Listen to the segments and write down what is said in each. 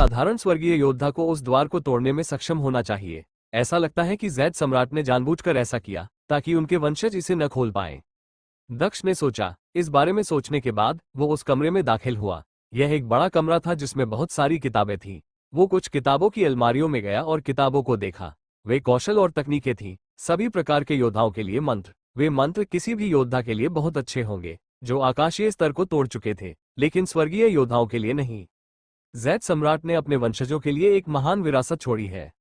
साधारण स्वर्गीय योद्धा को उस द्वार को तोड़ने में सक्षम होना चाहिए। ऐसा लगता है कि जैद सम्राट ने जानबूझकर ऐसा किया ताकि उनके वंशज इसे न खोल पाएं। दक्ष ने सोचा। इस बारे में सोचने के बाद वो उस कमरे में दाखिल हुआ। यह एक बड़ा कमरा था जिसमें बहुत सारी किताबें थीं। वो कुछ किताबों की अलमारियों में गया और किताबों को देखा। वे कौशल और तकनीकें थीं, सभी प्रकार के योद्धाओं के लिए मंत्र। वे मंत्र किसी भी योद्धा के लिए बहुत अच्छे होंगे जो आकाशीय स्तर को तोड़ चुके थे, लेकिन स्वर्गीय योद्धाओं के लिए नहीं। जैद सम्राट ने अपने वंशजों के लिए एक महान विरासत छोड़ी है।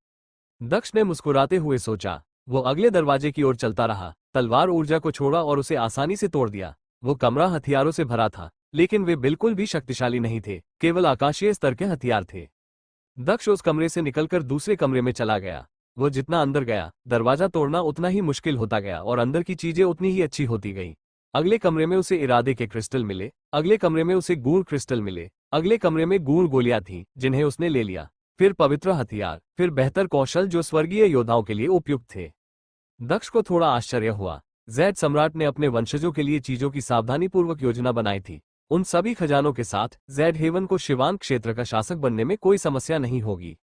दक्ष ने मुस्कुराते हुए सोचा। वो अगले दरवाजे की ओर चलता रहा, तलवार ऊर्जा को छोड़ा और उसे आसानी से तोड़ दिया। वो कमरा हथियारों से भरा था, लेकिन वे बिल्कुल भी शक्तिशाली नहीं थे, केवल आकाशीय स्तर के हथियार थे। दक्ष उस कमरे से निकलकर दूसरे कमरे में चला गया। वो जितना अंदर गया, दरवाजा तोड़ना उतना ही मुश्किल होता गया और अंदर की चीजें उतनी ही अच्छी होती गईं। अगले कमरे में उसे इरादे के क्रिस्टल मिले, अगले कमरे में उसे गूढ़ क्रिस्टल मिले, अगले कमरे में गूढ़ गोलियां थीं जिन्हें उसने ले लिया, फिर पवित्र हथियार, फिर बेहतर कौशल जो स्वर्गीय योद्धाओं के लिए उपयुक्त थे। दक्ष को थोड़ा आश्चर्य हुआ। जैद सम्राट ने अपने वंशजों के लिए चीजों की सावधानीपूर्वक योजना बनाई थी। उन सभी खजानों के साथ जैड हेवन को शिवान क्षेत्र का शासक बनने में कोई समस्या नहीं होगी।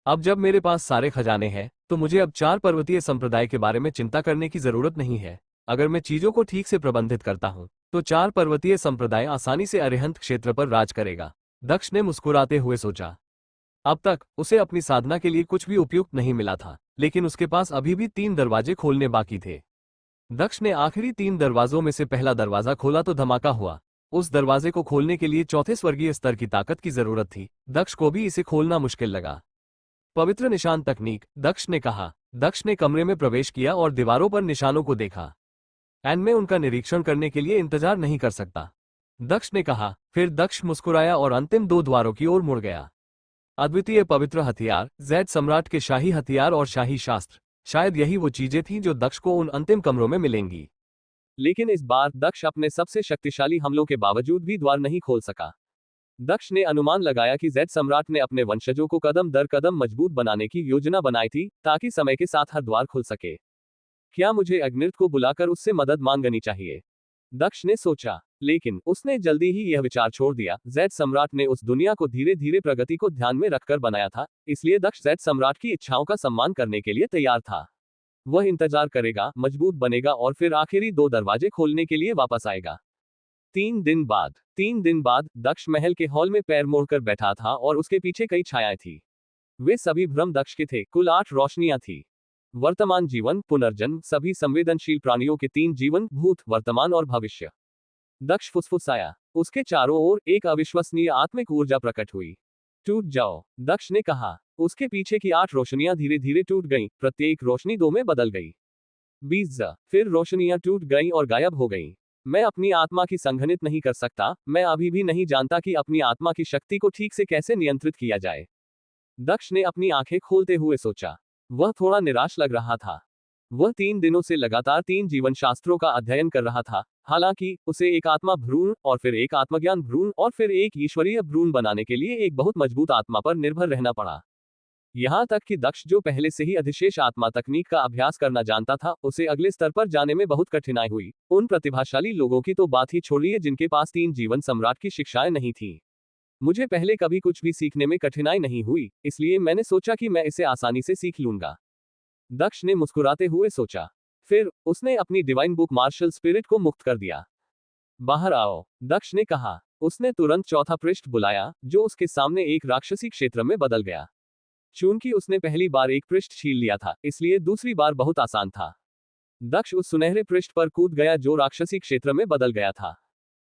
अब जब मेरे पास सारे खजाने हैं तो मुझे अब 4 पर्वतीय संप्रदाय के बारे में चिंता करने की जरूरत नहीं है। अगर मैं चीजों को ठीक से प्रबंधित करता हूं तो 4 पर्वतीय संप्रदाय आसानी से अरिहंत क्षेत्र पर राज करेगा। दक्ष ने मुस्कुराते हुए सोचा। अब तक उसे अपनी साधना के लिए कुछ भी उपयुक्त नहीं मिला था, लेकिन उसके पास अभी भी 3 दरवाजे खोलने बाकी थे। दक्ष ने आखिरी 3 दरवाजों में से पहला दरवाजा खोला तो धमाका हुआ। उस दरवाजे को खोलने के लिए चौथे स्वर्गीय स्तर की ताकत की जरूरत थी। दक्ष को भी इसे खोलना मुश्किल लगा। पवित्र निशान तकनीक, दक्ष ने कहा। दक्ष ने कमरे में प्रवेश किया और दीवारों पर निशानों को देखा। मैं उनका निरीक्षण करने के लिए इंतजार नहीं कर सकता, दक्ष ने कहा। फिर दक्ष मुस्कुराया और अंतिम 2 द्वारों की ओर मुड़ गया। अद्वितीय पवित्र हथियार, जैद सम्राट के शाही हथियार और शाही शास्त्र, शायद यही वो चीजें थीं जो दक्ष को उन अंतिम कमरों में मिलेंगी। लेकिन इस बार दक्ष अपने सबसे शक्तिशाली हमलों के बावजूद भी द्वार नहीं खोल सका। दक्ष ने अनुमान लगाया कि जैद सम्राट ने अपने वंशजों को कदम दर कदम मजबूत बनाने की योजना बनाई थी ताकि समय के साथ हर द्वार खुल सके। क्या मुझे अग्निर्त को बुलाकर उससे मदद मांगनी चाहिए, दक्ष ने सोचा। लेकिन उसने जल्दी ही यह विचार छोड़ दिया। जैद सम्राट ने उस दुनिया को धीरे धीरे प्रगति को ध्यान में रखकर बनाया था, इसलिए दक्ष जैद सम्राट की इच्छाओं का सम्मान करने के लिए तैयार था। वह इंतजार करेगा, मजबूत बनेगा और फिर आखिरी 2 दरवाजे खोलने के लिए वापस आएगा। 3 दिन बाद दक्ष महल के हॉल में पैर मोड़कर बैठा था और उसके पीछे कई छायाएं थी। वे सभी भ्रम दक्ष के थे। कुल 8 रोशनियां थी। वर्तमान जीवन, पुनर्जन्म, सभी संवेदनशील प्राणियों के 3 जीवन, भूत, वर्तमान और भविष्य। दक्ष फुसफुसाया। उसके चारों ओर एक अविश्वसनीय आत्मिक ऊर्जा प्रकट हुई। टूट जाओ, दक्ष ने कहा। उसके पीछे की 8 रोशनियां धीरे धीरे टूट गईं, प्रत्येक रोशनी 2 में बदल गई। 20 फिर रोशनियां टूट गईं और गायब हो गईं। मैं अपनी आत्मा की संघनित नहीं कर सकता, मैं अभी भी नहीं जानता कि अपनी आत्मा की शक्ति को ठीक से कैसे नियंत्रित किया जाए, दक्ष ने अपनी आंखें खोलते हुए सोचा। वह थोड़ा निराश लग रहा था। वह 3 दिनों से लगातार 3 जीवन शास्त्रों का अध्ययन कर रहा था। हालांकि उसे एक आत्मा भ्रूण और फिर एक आत्मज्ञान भ्रूण और फिर एक ईश्वरीय भ्रूण बनाने के लिए एक बहुत मजबूत आत्मा पर निर्भर रहना पड़ा। यहां तक कि दक्ष जो पहले से ही अधिशेष आत्मा तकनीक का अभ्यास करना जानता था, उसे अगले स्तर पर जाने में बहुत कठिनाई हुई। उन प्रतिभाशाली लोगों की तो बात ही छोड़िए जिनके पास 3 जीवन सम्राट की शिक्षाएं नहीं थीं। मुझे पहले कभी कुछ भी सीखने में कठिनाई नहीं हुई, इसलिए मैंने सोचा कि मैं इसे आसानी से सीख लूंगा, दक्ष ने मुस्कुराते हुए सोचा। फिर उसने अपनी डिवाइन बुक मार्शल स्पिरिट को मुक्त कर दिया। बाहर आओ, दक्ष ने कहा। उसने तुरंत चौथा पृष्ठ बुलाया जो उसके सामने एक राक्षसी क्षेत्र में बदल गया। चूंकि उसने पहली बार एक पृष्ठ छीन लिया था, इसलिए दूसरी बार बहुत आसान था। दक्ष उस सुनहरे पृष्ठ पर कूद गया जो राक्षसी क्षेत्र में बदल गया था।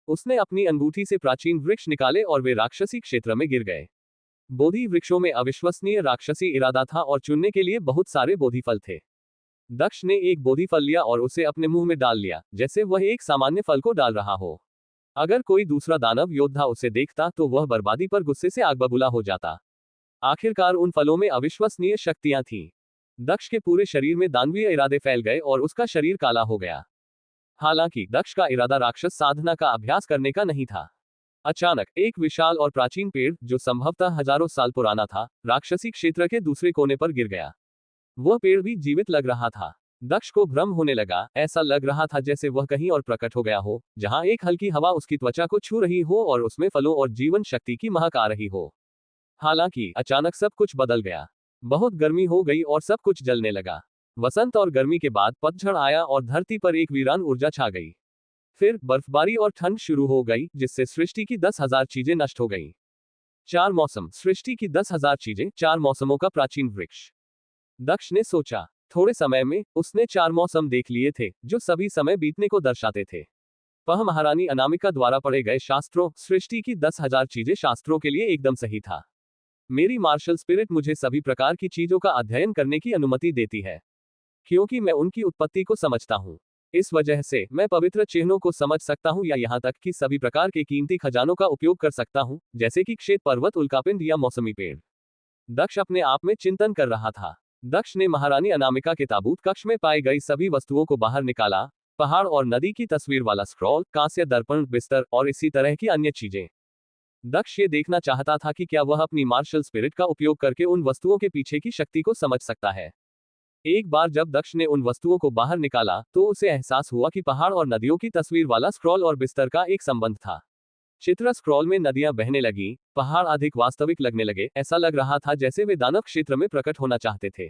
उसने अपनी अंगूठी से प्राचीन वृक्ष निकाले और वे राक्षसी क्षेत्र में गिर गए। बोधि वृक्षों में अविश्वसनीय राक्षसी इरादा था और चुनने के लिए बहुत सारे बोधि फल थे। दक्ष ने एक बोधि फल लिया और उसे अपने मुंह में डाल लिया, जैसे वह एक सामान्य फल को डाल रहा हो। अगर कोई दूसरा दानव योद्धा उसे देखता तो वह बर्बादी पर गुस्से से आग बबूला हो जाता। आखिरकार उन फलों में अविश्वसनीय शक्तियां थीं। दक्ष के पूरे शरीर में दानवीय इरादे फैल गए और उसका शरीर काला हो गया। हालांकि दक्ष का इरादा राक्षस साधना का अभ्यास करने का नहीं था। अचानक एक विशाल और प्राचीन पेड़, जो संभवतः हजारों साल पुराना था, राक्षसी क्षेत्र के दूसरे कोने पर गिर गया। वह पेड़ भी जीवित लग रहा था। दक्ष को भ्रम होने लगा। ऐसा लग रहा था जैसे वह कहीं और प्रकट हो गया हो, जहां एक हल्की हवा उसकी त्वचा को छू रही हो और उसमें फलों और जीवन शक्ति की महक आ रही हो। हालांकि अचानक सब कुछ बदल गया। बहुत गर्मी हो गई और सब कुछ जलने लगा। वसंत और गर्मी के बाद पतझड़ आया और धरती पर एक वीरान ऊर्जा छा गई। फिर बर्फबारी और ठंड शुरू हो गई, जिससे सृष्टि की 10,000 चीजें नष्ट हो गईं। 4 मौसम, सृष्टि की 10,000 चीजें, 4 मौसमों का प्राचीन वृक्ष। दक्ष ने सोचा। थोड़े समय में उसने 4 मौसम देख लिए थे, जो सभी समय बीतने को दर्शाते थे। वह महारानी अनामिका द्वारा पढ़े गए शास्त्रों, सृष्टि की 10,000 चीजें शास्त्रों के लिए एकदम सही था। मेरी मार्शल स्पिरिट मुझे सभी प्रकार की चीजों का अध्ययन करने की अनुमति देती है, क्योंकि मैं उनकी उत्पत्ति को समझता हूँ। इस वजह से मैं पवित्र चिन्हों को समझ सकता हूँ या यहाँ तक कि सभी प्रकार के कीमती खजानों का उपयोग कर सकता हूँ, जैसे कि श्वेत पर्वत, उल्कापिंड या मौसमी पेड़। दक्ष अपने आप में चिंतन कर रहा था। दक्ष ने महारानी अनामिका के ताबूत कक्ष में पाई गई सभी वस्तुओं को बाहर निकाला। पहाड़ और नदी की तस्वीर वाला स्क्रॉल, कांस्य दर्पण, बिस्तर और इसी तरह की अन्य चीजें। दक्ष ये देखना चाहता था कि क्या वह अपनी मार्शल स्पिरिट का उपयोग करके उन वस्तुओं के पीछे की शक्ति को समझ सकता है। एक बार जब दक्ष ने उन वस्तुओं को बाहर निकाला, तो उसे एहसास हुआ कि पहाड़ और नदियों की तस्वीर वाला स्क्रॉल और बिस्तर का एक संबंध था। चित्र स्क्रॉल में नदियां बहने लगी, पहाड़ अधिक वास्तविक लगने लगे, ऐसा लग रहा था जैसे वे दानव क्षेत्र में प्रकट होना चाहते थे।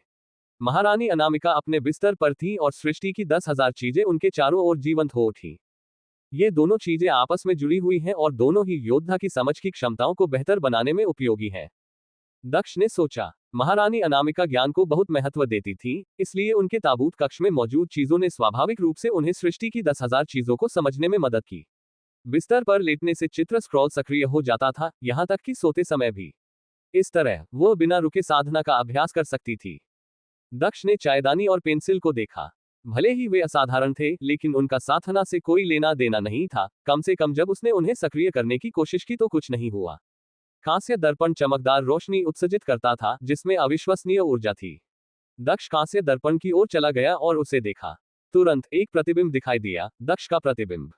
महारानी अनामिका अपने बिस्तर पर थी और सृष्टि की 10,000 चीजें उनके चारों ओर जीवंत हो उठी। ये दोनों चीजें आपस में जुड़ी हुई हैं और दोनों ही योद्धा की समझ की क्षमताओं को बेहतर बनाने में उपयोगी हैं। दक्ष ने सोचा। महारानी अनामिका ज्ञान को बहुत महत्व देती थी, इसलिए उनके ताबूत कक्ष में मौजूद चीजों ने स्वाभाविक रूप से उन्हें सृष्टि की 10,000 चीजों को समझने में मदद की। बिस्तर पर लेटने से चित्र स्क्रॉल सक्रिय हो जाता था, यहां तक कि सोते समय भी। इस तरह वह बिना रुके साधना का अभ्यास कर सकती थी। दक्ष ने चायदानी और पेंसिल को देखा। भले ही वे असाधारण थे, लेकिन उनका साधना से कोई लेना देना नहीं था। कम से कम जब उसने उन्हें सक्रिय करने की कोशिश की तो कुछ नहीं हुआ। कांस्य दर्पण चमकदार रोशनी उत्सर्जित करता था, जिसमें अविश्वसनीय ऊर्जा थी। दक्ष कांस्य दर्पण की ओर चला गया और उसे देखा। तुरंत एक प्रतिबिंब दिखाई दिया, दक्ष का प्रतिबिंब।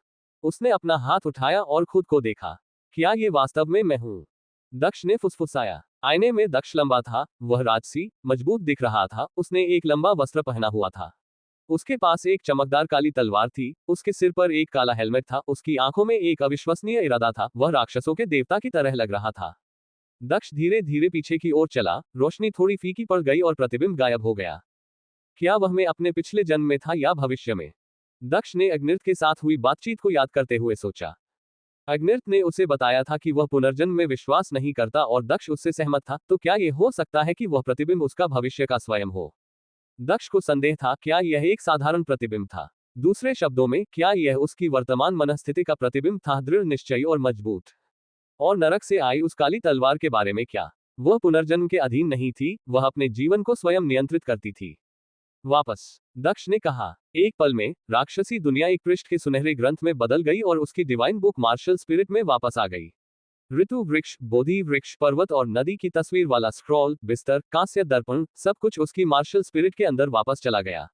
उसने अपना हाथ उठाया और खुद को देखा। क्या ये वास्तव में मैं हूं? दक्ष ने फुसफुसाया। आईने में दक्ष लंबा था, वह राजसी, मजबूत दिख रहा था। उसने एक लंबा वस्त्र पहना हुआ था। उसके पास एक चमकदार काली तलवार थी, उसके सिर पर एक काला हेलमेट था, उसकी आंखों में एक अविश्वसनीय इरादा था, वह राक्षसों के देवता की तरह लग रहा था। दक्ष धीरे धीरे पीछे की ओर चला, रोशनी थोड़ी फीकी पड़ गई और प्रतिबिंब गायब हो गया। क्या वह मैं अपने पिछले जन्म में था या भविष्य में? दक्ष ने अग्निर्त के साथ हुई बातचीत को याद करते हुए सोचा। अग्निर्त ने उसे बताया था कि वह पुनर्जन्म में विश्वास नहीं करता और दक्ष उससे सहमत था, तो क्या यह हो सकता है कि वह प्रतिबिंब उसका भविष्य का स्वयं हो? दक्ष को संदेह था, क्या यह एक साधारण प्रतिबिंब था? दूसरे शब्दों में, क्या यह उसकी वर्तमान मनस्थिति का प्रतिबिंब था, दृढ़ निश्चयी और मजबूत? और नरक से आई उस काली तलवार के बारे में क्या? वह पुनर्जन्म के अधीन नहीं थी, वह अपने जीवन को स्वयं नियंत्रित करती थी। वापस, दक्ष ने कहा। एक पल में राक्षसी दुनिया एक पृष्ठ के सुनहरे ग्रंथ में बदल गई और उसकी डिवाइन बुक मार्शल स्पिरिट में वापस आ गई। ऋतु वृक्ष, बोधि वृक्ष, पर्वत और नदी की तस्वीर वाला स्क्रॉल, बिस्तर, कांस्य दर्पण, सब कुछ उसकी मार्शल स्पिरिट के अंदर वापस चला गया।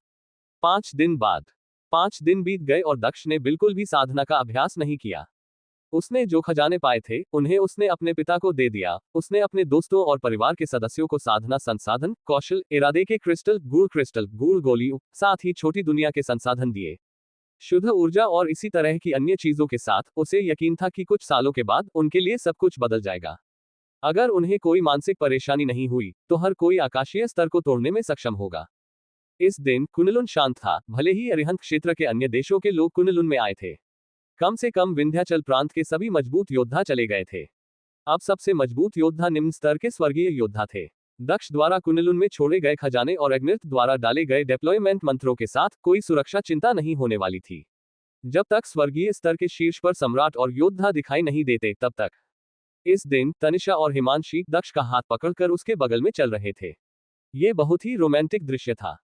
5 दिन बाद 5 दिन बीत गए और दक्ष ने बिल्कुल भी साधना का अभ्यास नहीं किया। उसने जो खजाने पाए थे, उन्हें उसने अपने पिता को दे दिया। उसने अपने दोस्तों और परिवार के सदस्यों को साधना संसाधन, कौशल, इरादे के क्रिस्टल, गूढ़ गोलियों, साथ ही छोटी दुनिया के संसाधन दिए। शुद्ध ऊर्जा और इसी तरह की अन्य चीजों के साथ उसे यकीन था कि कुछ सालों के बाद उनके लिए सब कुछ बदल जाएगा। अगर उन्हें कोई मानसिक परेशानी नहीं हुई, तो हर कोई आकाशीय स्तर को तोड़ने में सक्षम होगा। इस दिन कुनलुन शांत था, भले ही अरिहंत क्षेत्र के अन्य देशों के लोग कुनलुन में आए थे। कम से कम विंध्याचल प्रांत के सभी मजबूत योद्धा चले गए थे। अब सबसे मजबूत योद्धा निम्न स्तर के स्वर्गीय योद्धा थे। दक्ष द्वारा कुनलुन में छोड़े गए खजाने और अग्निर्त द्वारा डाले गए डिप्लॉयमेंट मंत्रों के साथ कोई सुरक्षा चिंता नहीं होने वाली थी। जब तक स्वर्गीय स्तर के शीर्ष पर सम्राट और योद्धा दिखाई नहीं देते, तब तक। इस दिन तनिषा और हिमांशी दक्ष का हाथ पकड़कर उसके बगल में चल रहे थे। ये बहुत ही रोमांटिक दृश्य था।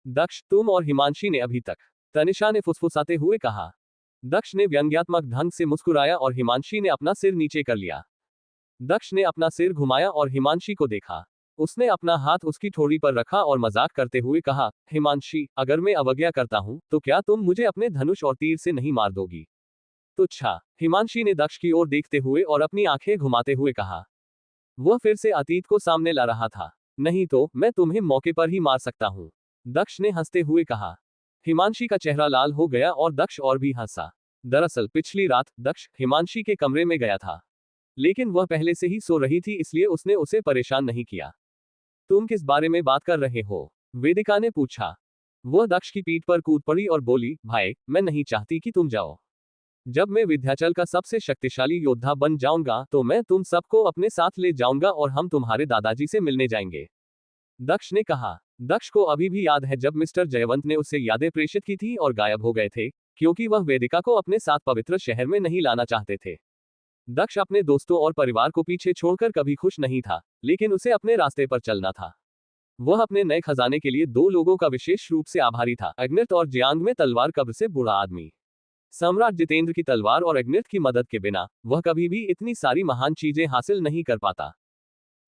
दक्ष, तुम और हिमांशी ने अभी तक? तनिषा ने फुसफुसाते हुए कहा। दक्ष ने व्यंग्यात्मक ढंग से मुस्कुराया और हिमांशी ने अपना सिर नीचे कर लिया। दक्ष ने अपना सिर घुमाया और हिमांशी को देखा। उसने अपना हाथ उसकी ठोड़ी पर रखा और मजाक करते हुए कहा, हिमांशी, अगर मैं अवज्ञा करता हूं, तो क्या तुम मुझे अपने धनुष और तीर से नहीं मार दोगी? तुच्छा, हिमांशी ने दक्ष की ओर देखते हुए और अपनी आंखें घुमाते हुए कहा। वह फिर से अतीत को सामने ला रहा था। नहीं तो मैं तुम्हें मौके पर ही मार सकता हूं, दक्ष ने हंसते हुए कहा। हिमांशी का चेहरा लाल हो गया और दक्ष और भी हंसा। दरअसल पिछली रात दक्ष हिमांशी के कमरे में गया था। लेकिन वह पहले से ही सो रही थी, इसलिए उसने उसे परेशान नहीं किया। तुम किस बारे में बात कर रहे हो? वेदिका ने पूछा। वह दक्ष की पीठ पर कूद पड़ी और बोली, भाई, मैं नहीं चाहती कि तुम जाओ। जब मैं विंध्याचल का सबसे शक्तिशाली योद्धा बन जाऊंगा तो मैं तुम सबको अपने साथ ले जाऊंगा और हम तुम्हारे दादाजी से मिलने जाएंगे। दक्ष ने कहा। दक्ष को अभी भी याद है जब मिस्टर जयवंत ने उससे यादें प्रेषित की थी और गायब हो गए थे, क्योंकि वह वेदिका को अपने साथ पवित्र शहर में नहीं लाना चाहते थे। दक्ष अपने दोस्तों और परिवार को पीछे छोड़कर कभी खुश नहीं था, लेकिन उसे अपने रास्ते पर चलना था। वह अपने नए खजाने के लिए दो लोगों का विशेष रूप से आभारी था, अग्नित और जियांग में तलवार कब्र से बूढ़ा आदमी। सम्राट जितेंद्र की तलवार और अग्नित की मदद के बिना वह कभी भी इतनी सारी महान चीजें हासिल नहीं कर पाता।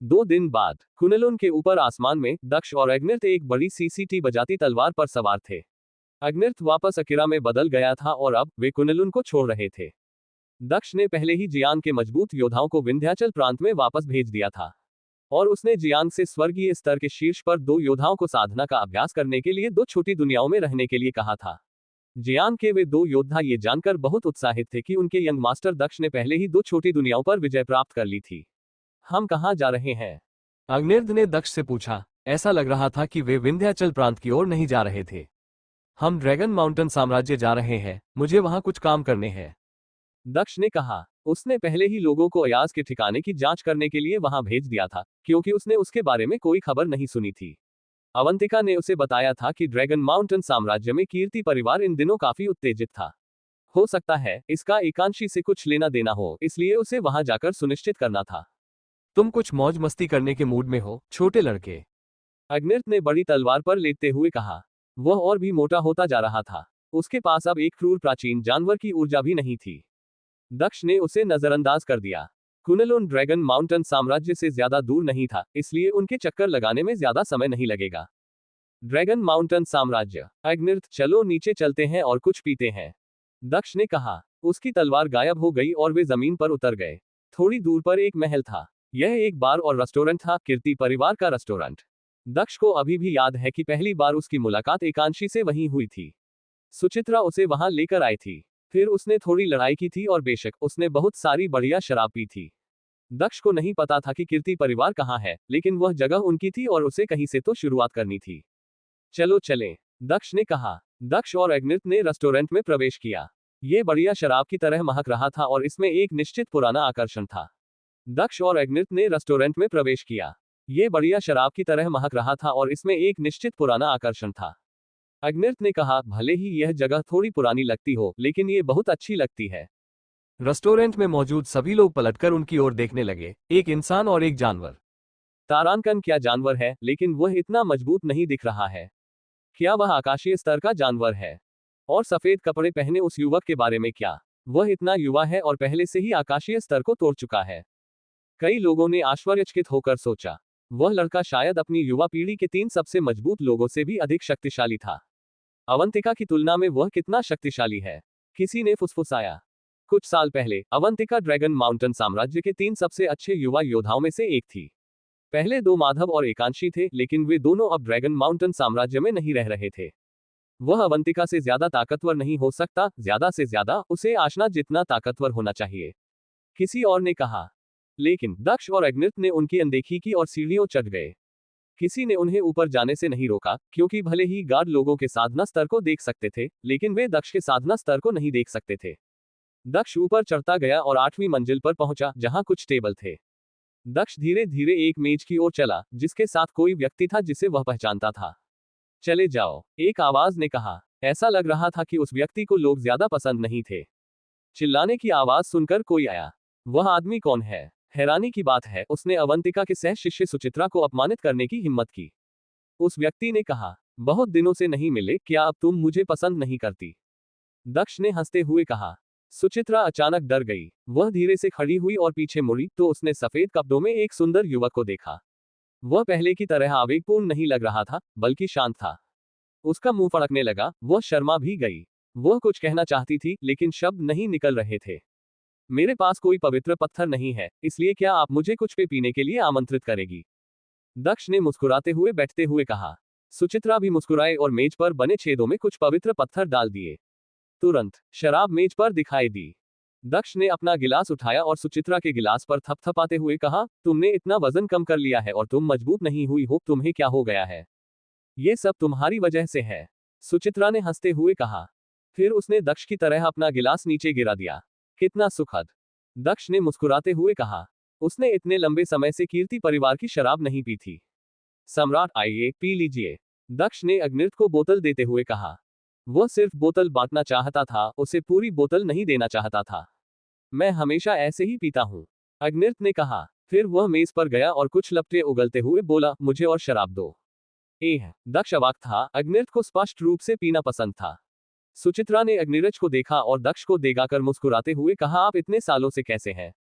2 दिन बाद कुनलुन के ऊपर आसमान में दक्ष और अग्नित एक बड़ी सीसीटी बजाती तलवार पर सवार थे। अग्नित वापस अकिरा में बदल गया था और अब वे कुनलुन को छोड़ रहे थे। दक्ष ने पहले ही जियांग के मजबूत योद्धाओं को विंध्याचल प्रांत में वापस भेज दिया था और उसने जियांग से स्वर्गीय स्तर के शीर्ष पर 2 योद्धाओं को साधना का अभ्यास करने के लिए 2 छोटी दुनियाओं में रहने के लिए कहा था। जियांग के वे 2 योद्धा ये जानकर बहुत उत्साहित थे कि उनके यंग मास्टर दक्ष ने पहले ही 2 छोटी दुनियाओं पर विजय प्राप्त कर ली थी। हम कहाँ जा रहे हैं? अग्निर्द ने दक्ष से पूछा। ऐसा लग रहा था कि वे विंध्याचल प्रांत की ओर नहीं जा रहे थे। हम ड्रैगन माउंटेन साम्राज्य जा रहे हैं, मुझे वहां कुछ काम करने हैं, दक्ष ने कहा। उसने पहले ही लोगों को अयाज के ठिकाने की जांच करने के लिए वहां भेज दिया था, क्योंकि उसने उसके बारे में कोई खबर नहीं सुनी थी। अवंतिका ने उसे बताया था कि ड्रैगन माउंटेन साम्राज्य में कीर्ति परिवार इन दिनों काफी उत्तेजित था। हो सकता है इसका एकांशी से कुछ लेना देना हो, इसलिए उसे वहां जाकर सुनिश्चित करना था। तुम कुछ मौज मस्ती करने के मूड में हो, छोटे लड़के, अग्निर्त ने बड़ी तलवार पर लेटते हुए कहा। वह और भी मोटा होता जा रहा था। उसके पास अब एक क्रूर प्राचीन जानवर की ऊर्जा भी नहीं थी। दक्ष ने उसे नजरअंदाज कर दिया। कुनलुन ड्रैगन माउंटेन साम्राज्य से ज्यादा दूर नहीं था, इसलिए उनके चक्कर लगाने में ज्यादा समय नहीं लगेगा। ड्रैगन माउंटेन साम्राज्य। अग्निर्त, चलो नीचे चलते हैं और कुछ पीते हैं, दक्ष ने कहा। उसकी तलवार गायब हो गई और वे जमीन पर उतर गए। थोड़ी दूर पर एक महल था। यह एक बार और रेस्टोरेंट था, कीर्ति परिवार का रेस्टोरेंट। दक्ष को अभी भी याद है कि पहली बार उसकी मुलाकात एकांशी से वहीं हुई थी। सुचित्रा उसे वहां लेकर आई थी। फिर उसने थोड़ी लड़ाई की थी और बेशक उसने बहुत सारी बढ़िया शराब पी थी। दक्ष को नहीं पता था कि कीर्ति परिवार कहाँ है, लेकिन वह जगह उनकी थी और उसे कहीं से तो शुरुआत करनी थी। चलो चलें, दक्ष ने कहा। दक्ष और अग्नित ने रेस्टोरेंट में प्रवेश किया। ये बढ़िया शराब की तरह महक रहा था और इसमें एक निश्चित पुराना आकर्षण था। दक्ष और अग्नित ने रेस्टोरेंट में प्रवेश किया। ये बढ़िया शराब की तरह महक रहा था और इसमें एक निश्चित पुराना आकर्षण था। अग्नित ने कहा, भले ही यह जगह थोड़ी पुरानी लगती हो, लेकिन ये बहुत अच्छी लगती है। रेस्टोरेंट में मौजूद सभी लोग पलटकर उनकी ओर देखने लगे। एक इंसान और एक जानवर। तारांकन क्या जानवर है, लेकिन वह इतना मजबूत नहीं दिख रहा है। क्या वह आकाशीय स्तर का जानवर है? और सफेद कपड़े पहने उस युवक के बारे में क्या? वह इतना युवा है और पहले से ही आकाशीय स्तर को तोड़ चुका है। कई लोगों ने आश्चर्यचकित होकर सोचा, वह लड़का शायद अपनी युवा पीढ़ी के 3 सबसे मजबूत लोगों से भी अधिक शक्तिशाली था। अवंतिका की तुलना में वह कितना शक्तिशाली है? किसी ने फुसफुसाया। कुछ साल पहले अवंतिका ड्रैगन माउंटेन साम्राज्य के 3 सबसे अच्छे युवा योद्धाओं में से एक थी। पहले 2 माधव और एकांशी थे, लेकिन वे दोनों अब ड्रैगन माउंटेन साम्राज्य में नहीं रह रहे थे। वह अवंतिका से ज्यादा ताकतवर नहीं हो सकता, ज्यादा से ज्यादा उसे आशना जितना ताकतवर होना चाहिए, किसी और ने कहा। लेकिन दक्ष और अग्नित ने उनकी अनदेखी की और सीढ़ियों चढ़ गए। किसी ने उन्हें ऊपर जाने से नहीं रोका, क्योंकि भले ही गार्ड लोगों के साधना स्तर को देख सकते थे, लेकिन वे दक्ष के साधना स्तर को नहीं देख सकते थे। दक्ष ऊपर चढ़ता गया और 8वीं मंजिल पर पहुंचा, जहां कुछ टेबल थे। दक्ष धीरे धीरे एक मेज की ओर चला, जिसके साथ कोई व्यक्ति था जिसे वह पहचानता था। चले जाओ, एक आवाज ने कहा। ऐसा लग रहा था कि उस व्यक्ति को लोग ज्यादा पसंद नहीं थे। चिल्लाने की आवाज सुनकर कोई आया। वह आदमी कौन है? हैरानी की बात है, उसने अवंतिका के सह शिष्य सुचित्रा को अपमानित करने की हिम्मत की। उस व्यक्ति ने कहा, बहुत दिनों से नहीं मिले, क्या अब तुम मुझे पसंद नहीं करती? दक्ष ने हंसते हुए कहा। सुचित्रा अचानक डर गई। वह धीरे से खड़ी हुई और पीछे मुड़ी तो उसने सफेद कपड़ों में एक सुंदर युवक को देखा। वह पहले की तरह आवेगपूर्ण नहीं लग रहा था, बल्कि शांत था। उसका मुंह फड़कने लगा, वह शर्मा भी गई। वह कुछ कहना चाहती थी, लेकिन शब्द नहीं निकल रहे थे। मेरे पास कोई पवित्र पत्थर नहीं है, इसलिए क्या आप मुझे कुछ पे पीने के लिए आमंत्रित करेगी? दक्ष ने मुस्कुराते हुए बैठते हुए कहा। सुचित्रा भी मुस्कुराए और मेज पर बने छेदों में कुछ पवित्र पत्थर डाल दिए। तुरंत शराब मेज पर दिखाई दी। दक्ष ने अपना गिलास उठाया और सुचित्रा के गिलास पर थपथपाते हुए कहा, तुमने इतना वजन कम कर लिया है और तुम मजबूत नहीं हुई हो, तुम्हें क्या हो गया है? ये सब तुम्हारी वजह से है। सुचित्रा ने हंसते हुए कहा। फिर उसने दक्ष की तरह अपना गिलास नीचे गिरा दिया। कितना सुखद, दक्ष ने मुस्कुराते हुए कहा। उसने इतने लंबे समय से कीर्ति परिवार की शराब नहीं पी थी। सम्राट, आइए पी लीजिए, दक्ष ने अग्निर्थ को बोतल देते हुए कहा। वह सिर्फ बोतल बांटना चाहता था, उसे पूरी बोतल नहीं देना चाहता था। मैं हमेशा ऐसे ही पीता हूं, अग्निर्थ ने कहा। फिर वह मेज पर गया और कुछ लपटे उगलते हुए बोला, मुझे और शराब दो। दक्ष अवाक था, अग्निर्थ को स्पष्ट रूप से पीना पसंद था। सुचित्रा ने अग्निरज को देखा और दक्ष को देगाकर मुस्कुराते हुए कहा, आप इतने सालों से कैसे हैं?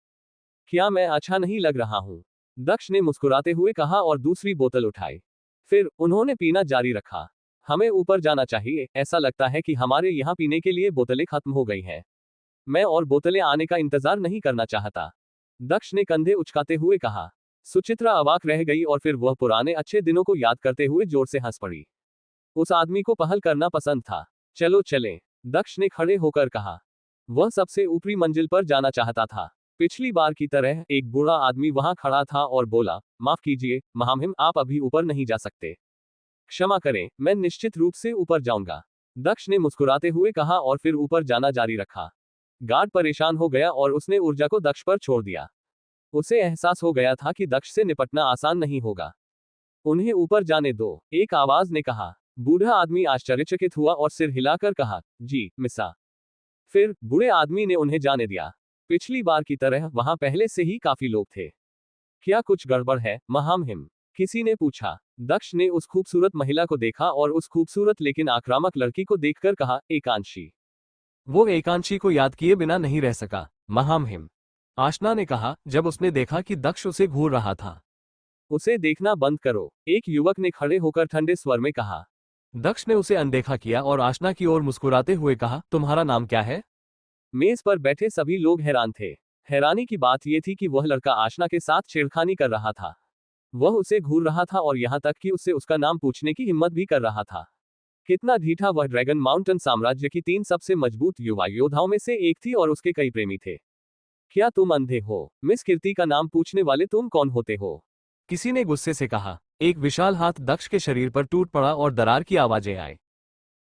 क्या मैं अच्छा नहीं लग रहा हूं? दक्ष ने मुस्कुराते हुए कहा और दूसरी बोतल उठाई। फिर उन्होंने पीना जारी रखा। हमें ऊपर जाना चाहिए, ऐसा लगता है कि हमारे यहाँ पीने के लिए बोतलें खत्म हो गई हैं। मैं और बोतलें आने का इंतजार नहीं करना चाहता, दक्ष ने कंधे उचकाते हुए कहा। सुचित्रा अवाक रह गई और फिर वह पुराने अच्छे दिनों को याद करते हुए जोर से हंस पड़ी। उस आदमी को पहल करना पसंद था। चलो चलें, दक्ष ने खड़े होकर कहा। वह सबसे ऊपरी मंजिल पर जाना चाहता था। पिछली बार की तरह एक बूढ़ा आदमी वहां खड़ा था और बोला, माफ कीजिए महामहिम, आप अभी ऊपर नहीं जा सकते। क्षमा करें, मैं निश्चित रूप से ऊपर जाऊंगा, दक्ष ने मुस्कुराते हुए कहा और फिर ऊपर जाना जारी रखा। गार्ड परेशान हो गया और उसने ऊर्जा को दक्ष पर छोड़ दिया। उसे एहसास हो गया था कि दक्ष से निपटना आसान नहीं होगा। उन्हें ऊपर जाने दो, एक आवाज ने कहा। बूढ़ा आदमी आश्चर्यचकित हुआ और सिर हिलाकर कहा, जी मिसा। फिर बूढ़े आदमी ने उन्हें जाने दिया। पिछली बार की तरह वहां पहले से ही काफी लोग थे। क्या कुछ गड़बड़ है महामहिम? किसी ने पूछा। दक्ष ने उस खूबसूरत महिला को देखा और उस खूबसूरत लेकिन आक्रामक लड़की को देखकर कहा, एकांशी। वो एकांशी को याद किए बिना नहीं रह सका, महामहिम, आशना ने कहा जब उसने देखा कि दक्ष उसे घूर रहा था। उसे देखना बंद करो, एक युवक ने खड़े होकर ठंडे स्वर में कहा। दक्ष ने उसे अनदेखा किया और आशना की ओर मुस्कुराते हुए कहा, तुम्हारा नाम क्या है? मेज पर बैठे सभी लोग हैरान थे। हैरानी की बात यह थी कि वह लड़का आशना के साथ छेड़खानी कर रहा था। वह उसे घूर रहा था और यहाँ तक कि उससे उसका नाम पूछने की हिम्मत भी कर रहा था। कितना ढीठा! वह ड्रैगन माउंटेन साम्राज्य की 3 सबसे मजबूत युवा योद्धाओं में से एक थी और उसके कई प्रेमी थे। क्या तुम अंधे हो? मिस कीर्ति का नाम पूछने वाले तुम कौन होते हो? किसी ने गुस्से से कहा। एक विशाल हाथ दक्ष के शरीर पर टूट पड़ा और दरार की आवाजें आई।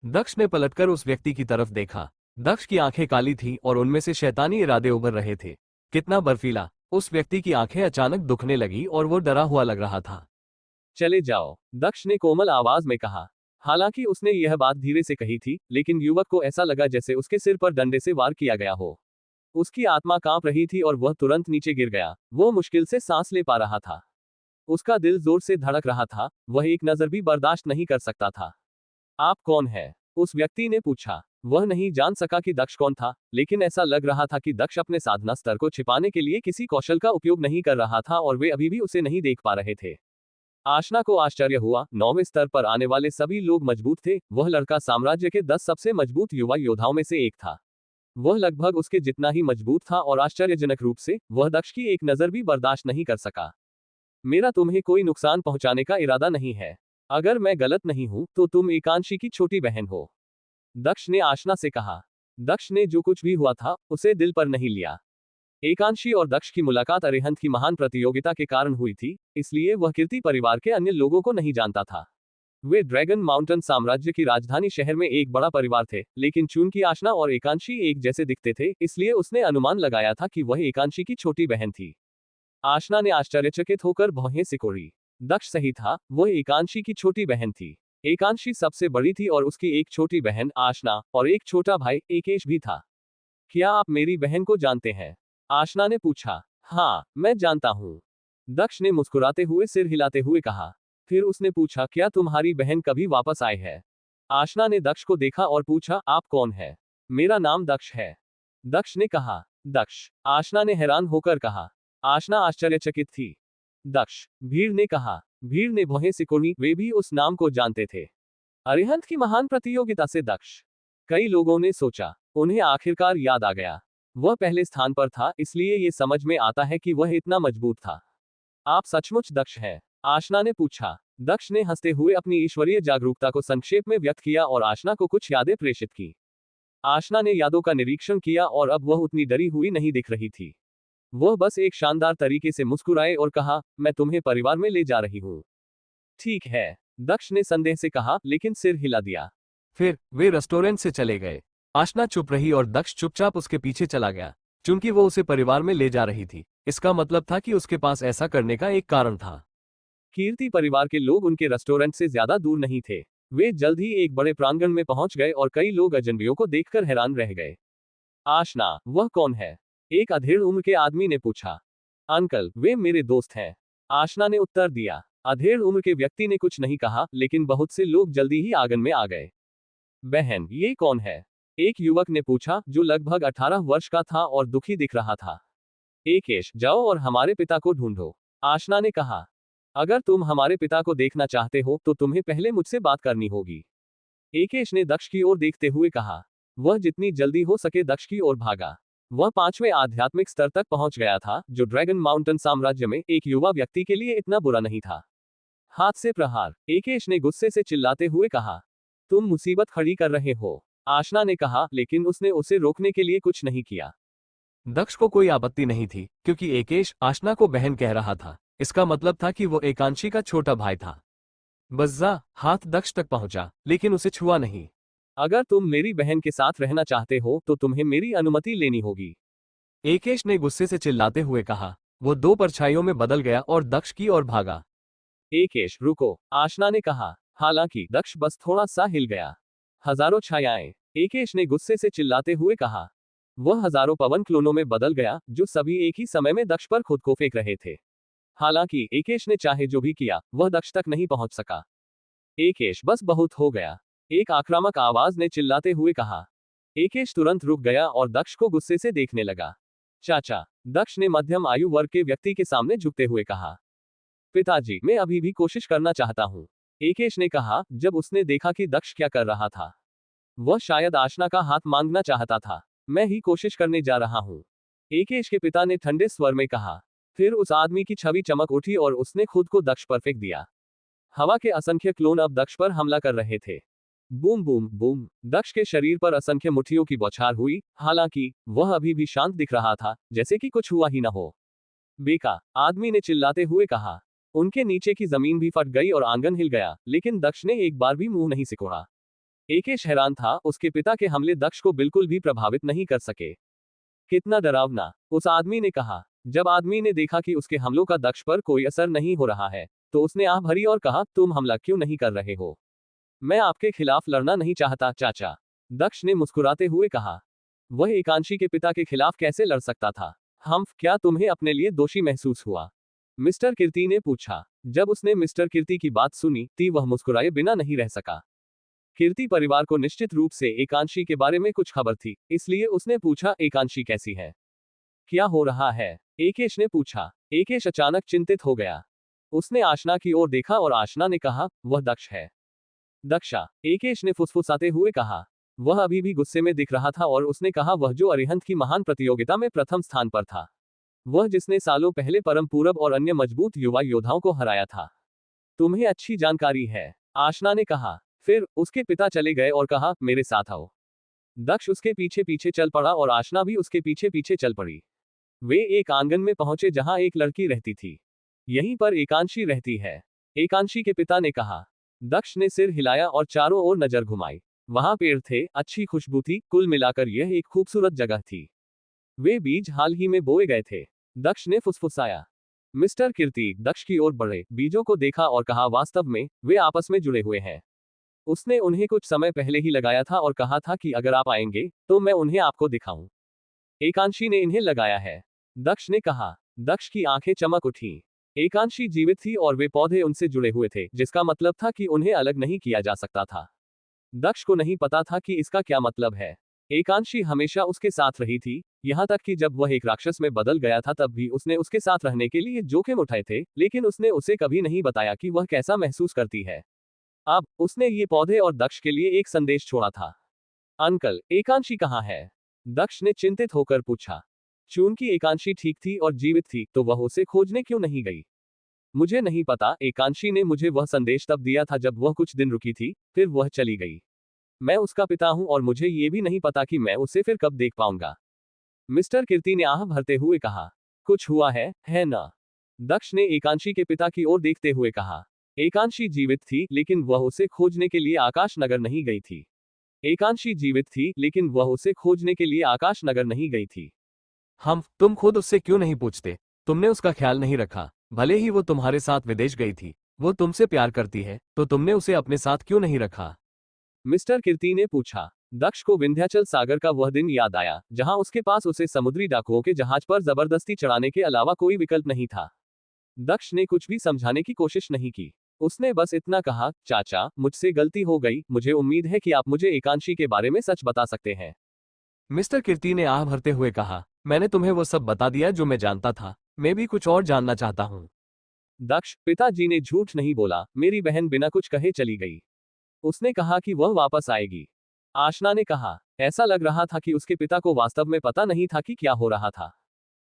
दक्ष ने पलटकर उस व्यक्ति की तरफ देखा। दक्ष की आंखें काली थीं और उनमें से शैतानी इरादे उभर रहे थे। कितना बर्फीला! उस व्यक्ति की आंखें अचानक दुखने लगी और वो डरा हुआ लग रहा था। चले जाओ, दक्ष ने कोमल आवाज में कहा। हालांकि उसने यह बात धीरे से कही थी, लेकिन युवक को ऐसा लगा जैसे उसके सिर पर डंडे से वार किया गया हो। उसकी आत्मा कांप रही थी और वह तुरंत नीचे गिर गया। वो मुश्किल से सांस ले पा रहा था। उसका दिल जोर से धड़क रहा था। वह एक नजर भी बर्दाश्त नहीं कर सकता था। आप कौन है? उस व्यक्ति ने पूछा। वह नहीं जान सका कि दक्ष कौन था, लेकिन ऐसा लग रहा था कि दक्ष अपने साधना स्तर को छिपाने के लिए किसी कौशल का उपयोग नहीं कर रहा था और वे अभी भी उसे नहीं देख पा रहे थे। आशना को आश्चर्य हुआ, 9वें स्तर पर आने वाले सभी लोग मजबूत थे। वह लड़का साम्राज्य के 10 सबसे मजबूत युवा योद्धाओं में से एक था। वह लगभग उसके जितना ही मजबूत था और आश्चर्यजनक रूप से वह दक्ष की एक नजर भी बर्दाश्त नहीं कर सका। मेरा तुम्हें कोई नुकसान पहुंचाने का इरादा नहीं है। अगर मैं गलत नहीं हूं तो तुम एकांशी की छोटी बहन हो, दक्ष ने आशना से कहा। दक्ष ने जो कुछ भी हुआ था उसे दिल पर नहीं लिया। एकांशी और दक्ष की मुलाकात अरिहंत की महान प्रतियोगिता के कारण हुई थी, इसलिए वह कीर्ति परिवार के अन्य लोगों को नहीं जानता था। वे ड्रैगन माउंटेन साम्राज्य की राजधानी शहर में एक बड़ा परिवार थे, लेकिन चूंकि आशना और एकांशी एक जैसे दिखते थे, इसलिए उसने अनुमान लगाया था कि वह एकांशी की छोटी बहन थी। आशना ने आश्चर्यचकित होकर भौहें सिकोड़ी। दक्ष सही था, वह एकांशी की छोटी बहन थी। एकांशी सबसे बड़ी थी और उसकी एक छोटी बहन आशना और एक छोटा भाई एकेश भी था। क्या आप मेरी बहन को जानते हैं? आशना ने पूछा। हाँ, मैं जानता हूँ, दक्ष ने मुस्कुराते हुए सिर हिलाते हुए कहा। फिर उसने पूछा, क्या तुम्हारी बहन कभी वापस आई है? आशना ने दक्ष को देखा और पूछा, आप कौन है? मेरा नाम दक्ष है, दक्ष ने कहा। दक्ष? आशना ने हैरान होकर कहा। आशना आश्चर्यचकित थी। दक्ष? भीड़ ने कहा। भीड़ ने भौहें सिकोड़ी, वे भी उस नाम को जानते थे। अरिहंत की महान प्रतियोगिता से दक्ष। कई लोगों ने सोचा। उन्हें आखिरकार याद आ गया। वह पहले स्थान पर था, इसलिए ये समझ में आता है कि वह इतना मजबूत था। आप सचमुच दक्ष हैं? आशना ने पूछा। दक्ष ने हंसते हुए अपनी ईश्वरीय जागरूकता को संक्षेप में व्यक्त किया और आशना को कुछ यादें प्रेषित की। आशना ने यादों का निरीक्षण किया और अब वह उतनी डरी हुई नहीं दिख रही थी। वह बस एक शानदार तरीके से मुस्कुराए और कहा, मैं तुम्हें परिवार में ले जा रही हूँ। ठीक है, दक्ष ने संदेह से कहा, लेकिन सिर हिला दिया। फिर वे रेस्टोरेंट से चले गए। आशना चुप रही और दक्ष चुपचाप उसके पीछे चला गया। चूंकि वो उसे परिवार में ले जा रही थी, इसका मतलब था कि उसके पास ऐसा करने का एक कारण था। कीर्ति परिवार के लोग उनके रेस्टोरेंट से ज्यादा दूर नहीं थे। वे जल्द ही एक बड़े प्रांगण में पहुंच गए और कई लोग अजनबियों को देखकर हैरान रह गए। आशना, वह कौन है? एक अधेड़ उम्र के आदमी ने पूछा। अंकल, वे मेरे दोस्त हैं, आशना ने उत्तर दिया। अधेड़ उम्र के व्यक्ति ने कुछ नहीं कहा, लेकिन बहुत से लोग जल्दी ही आंगन में आ गए। बहन, ये कौन है? एक युवक ने पूछा, जो लगभग 18 वर्ष का था और दुखी दिख रहा था। एकेश, जाओ और हमारे पिता को ढूंढो, आशना ने कहा। अगर तुम हमारे पिता को देखना चाहते हो तो तुम्हें पहले मुझसे बात करनी होगी, एकेश ने दक्ष की ओर देखते हुए कहा। वह जितनी जल्दी हो सके दक्ष की ओर भागा। वह 5वें आध्यात्मिक स्तर तक पहुंच गया था, जो ड्रैगन माउंटेन साम्राज्य में एक युवा व्यक्ति के लिए इतना बुरा नहीं था। हाथ से प्रहार, एकेश ने गुस्से से चिल्लाते हुए कहा। तुम मुसीबत खड़ी कर रहे हो, आशना ने कहा, लेकिन उसने उसे रोकने के लिए कुछ नहीं किया। दक्ष को कोई आपत्ति नहीं थी, क्योंकि एकेश आशना को बहन कह रहा था। इसका मतलब था कि वो एकांशी का छोटा भाई था। बज्जा हाथ दक्ष तक पहुंचा, लेकिन उसे छुआ नहीं। अगर तुम मेरी बहन के साथ रहना चाहते हो तो तुम्हें मेरी अनुमति लेनी होगी, एकेश ने गुस्से से चिल्लाते हुए कहा। वो 2 परछाइयों में बदल गया और दक्ष की ओर भागा। एकेश, रुको, आशना ने कहा। हालांकि दक्ष बस थोड़ा सा हिल गया। हजारों छायाएं, एकेश ने गुस्से से चिल्लाते हुए कहा। वह हजारों पवन क्लोनों में बदल गया, जो सभी एक ही समय में दक्ष पर खुद को फेंक रहे थे। हालांकि एकेश ने चाहे जो भी किया, वह दक्ष तक नहीं पहुंच सका। एकेश, बस बहुत हो गया, एक आक्रामक आवाज ने चिल्लाते हुए कहा। एकेश तुरंत रुक गया और दक्ष को गुस्से से देखने लगा। चाचा, दक्ष ने मध्यम आयु वर्ग के व्यक्ति के सामने झुकते हुए कहा। पिताजी, मैं अभी भी कोशिश करना चाहता हूँ, एकेश ने कहा, जब उसने देखा कि दक्ष क्या कर रहा था। वह शायद आशना का हाथ मांगना चाहता था। मैं ही कोशिश करने जा रहा हूँ, एकेश के पिता ने ठंडे स्वर में कहा। फिर उस आदमी की छवि चमक उठी और उसने खुद को दक्ष पर फेंक दिया। हवा के असंख्य क्लोन अब दक्ष पर हमला कर रहे थे। बूम बूम बूम, दक्ष के शरीर पर असंख्य मुट्ठियों की बौछार हुई। हालांकि वह अभी भी शांत दिख रहा था, जैसे कि कुछ हुआ ही न हो। बेका, आदमी ने चिल्लाते हुए कहा। उनके नीचे की जमीन भी फट गई और आंगन हिल गया, लेकिन दक्ष ने एक बार भी मुंह नहीं सिकोड़ा। एकेश हैरान था, उसके पिता के हमले दक्ष को बिल्कुल भी प्रभावित नहीं कर सके। कितना डरावना, उस आदमी ने कहा। जब आदमी ने देखा कि उसके हमलों का दक्ष पर कोई असर नहीं हो रहा है, तो उसने आह भरी और कहा, तुम हमला क्यों नहीं कर रहे हो? मैं आपके खिलाफ लड़ना नहीं चाहता, चाचा, दक्ष ने मुस्कुराते हुए कहा। वह एकांशी के पिता के खिलाफ कैसे लड़ सकता था? क्या तुम्हें अपने लिए दोषी महसूस हुआ? मिस्टर कीर्ति ने पूछा। जब उसने मिस्टर कीर्ति की बात सुनी, वह मुस्कुराए बिना नहीं रह सका। कीर्ति परिवार को निश्चित रूप से एकांशी के बारे में कुछ खबर थी, इसलिए उसने पूछा, एकांशी कैसी है? क्या हो रहा है? एकेश ने पूछा। एकेश अचानक चिंतित हो गया। उसने आशना की ओर देखा और आशना ने कहा, वह दक्ष है। दक्षा, एकेश ने फुसफुसाते हुए कहा। वह अभी भी गुस्से में दिख रहा था और उसने कहा, वह जो अरिहंत की महान प्रतियोगिता में प्रथम स्थान पर था। वह जिसने सालों पहले परम पूरब और अन्य मजबूत युवा योद्धाओं को हराया था। तुम्हें अच्छी जानकारी है, आशना ने कहा। फिर उसके पिता चले गए और कहा, मेरे साथ आओ। दक्ष उसके पीछे पीछे चल पड़ा और आशना भी उसके पीछे पीछे चल पड़ी। वे एक आंगन में पहुंचे जहां एक लड़की रहती थी। यहीं पर एकांशी रहती है, एकांशी के पिता ने कहा। दक्ष ने सिर हिलाया और चारों ओर नजर घुमाई। वहां पेड़ थे, अच्छी खुशबू थी, कुल मिलाकर यह एक खूबसूरत जगह थी। वे बीज हाल ही में बोए गए थे, दक्ष ने फुसफुसाया। मिस्टर कीर्ति दक्ष की ओर बढ़े, बीजों को देखा और कहा, वास्तव में वे आपस में जुड़े हुए हैं। उसने उन्हें कुछ समय पहले ही लगाया था और कहा था कि अगर आप आएंगे तो मैं उन्हें आपको दिखाऊं। एकांशी ने इन्हें लगाया है, दक्ष ने कहा। दक्ष की आंखें चमक उठी। एकांशी जीवित थी और वे पौधे उनसे जुड़े हुए थे, जिसका मतलब था कि उन्हें अलग नहीं किया जा सकता था। दक्ष को नहीं पता था कि इसका क्या मतलब है। एकांशी हमेशा उसके साथ रही थी, यहां तक कि जब वह एक राक्षस में बदल गया था तब भी उसने उसके साथ रहने के लिए जोखिम उठाए थे, लेकिन उसने उसे कभी नहीं बताया कि वह कैसा महसूस करती है। अब उसने ये पौधे और दक्ष के लिए एक संदेश छोड़ा था। अंकल, एकांशी कहाँ है? दक्ष ने चिंतित होकर पूछा। चूंकि एकांशी ठीक थी और जीवित थी, तो वह उसे खोजने क्यों नहीं गई? मुझे नहीं पता, एकांशी ने मुझे वह संदेश तब दिया था जब वह कुछ दिन रुकी थी, फिर वह चली गई। मैं उसका पिता हूं और मुझे ये भी नहीं पता कि मैं उसे फिर कब देख पाऊंगा। मिस्टर कीर्ति ने आह भरते हुए कहा। कुछ हुआ है ना? दक्ष ने एकांशी के पिता की ओर देखते हुए कहा। एकांशी जीवित थी, लेकिन वह उसे खोजने के लिए आकाश नगर नहीं गई थी। एकांशी जीवित थी, लेकिन वह उसे खोजने के लिए आकाश नगर नहीं गई थी। तुम खुद उससे क्यों नहीं पूछते? तुमने उसका ख्याल नहीं रखा, भले ही वो तुम्हारे साथ विदेश गई थी। वो तुमसे प्यार करती है, तो तुमने उसे अपने साथ क्यों नहीं रखा? मिस्टर कीर्ति ने पूछा। दक्ष को विंध्याचल सागर का वह दिन याद आया, जहां उसके पास उसे समुद्री डाकुओं के जहाज पर जबरदस्ती चढ़ाने के अलावा कोई विकल्प नहीं था। दक्ष ने कुछ भी समझाने की कोशिश नहीं की। उसने बस इतना कहा, चाचा, मुझसे गलती हो गई, मुझे उम्मीद है कि आप मुझे एकांशी के बारे में सच बता सकते हैं। मिस्टर कीर्ति ने आह भरते हुए कहा, मैंने तुम्हें वो सब बता दिया जो मैं जानता था, मैं भी कुछ और जानना चाहता हूँ। दक्ष, पिताजी ने झूठ नहीं बोला, मेरी बहन बिना कुछ कहे चली गई। उसने कहा कि वह वापस आएगी। आशना ने कहा। ऐसा लग रहा था कि उसके पिता को वास्तव में पता नहीं था कि क्या हो रहा था।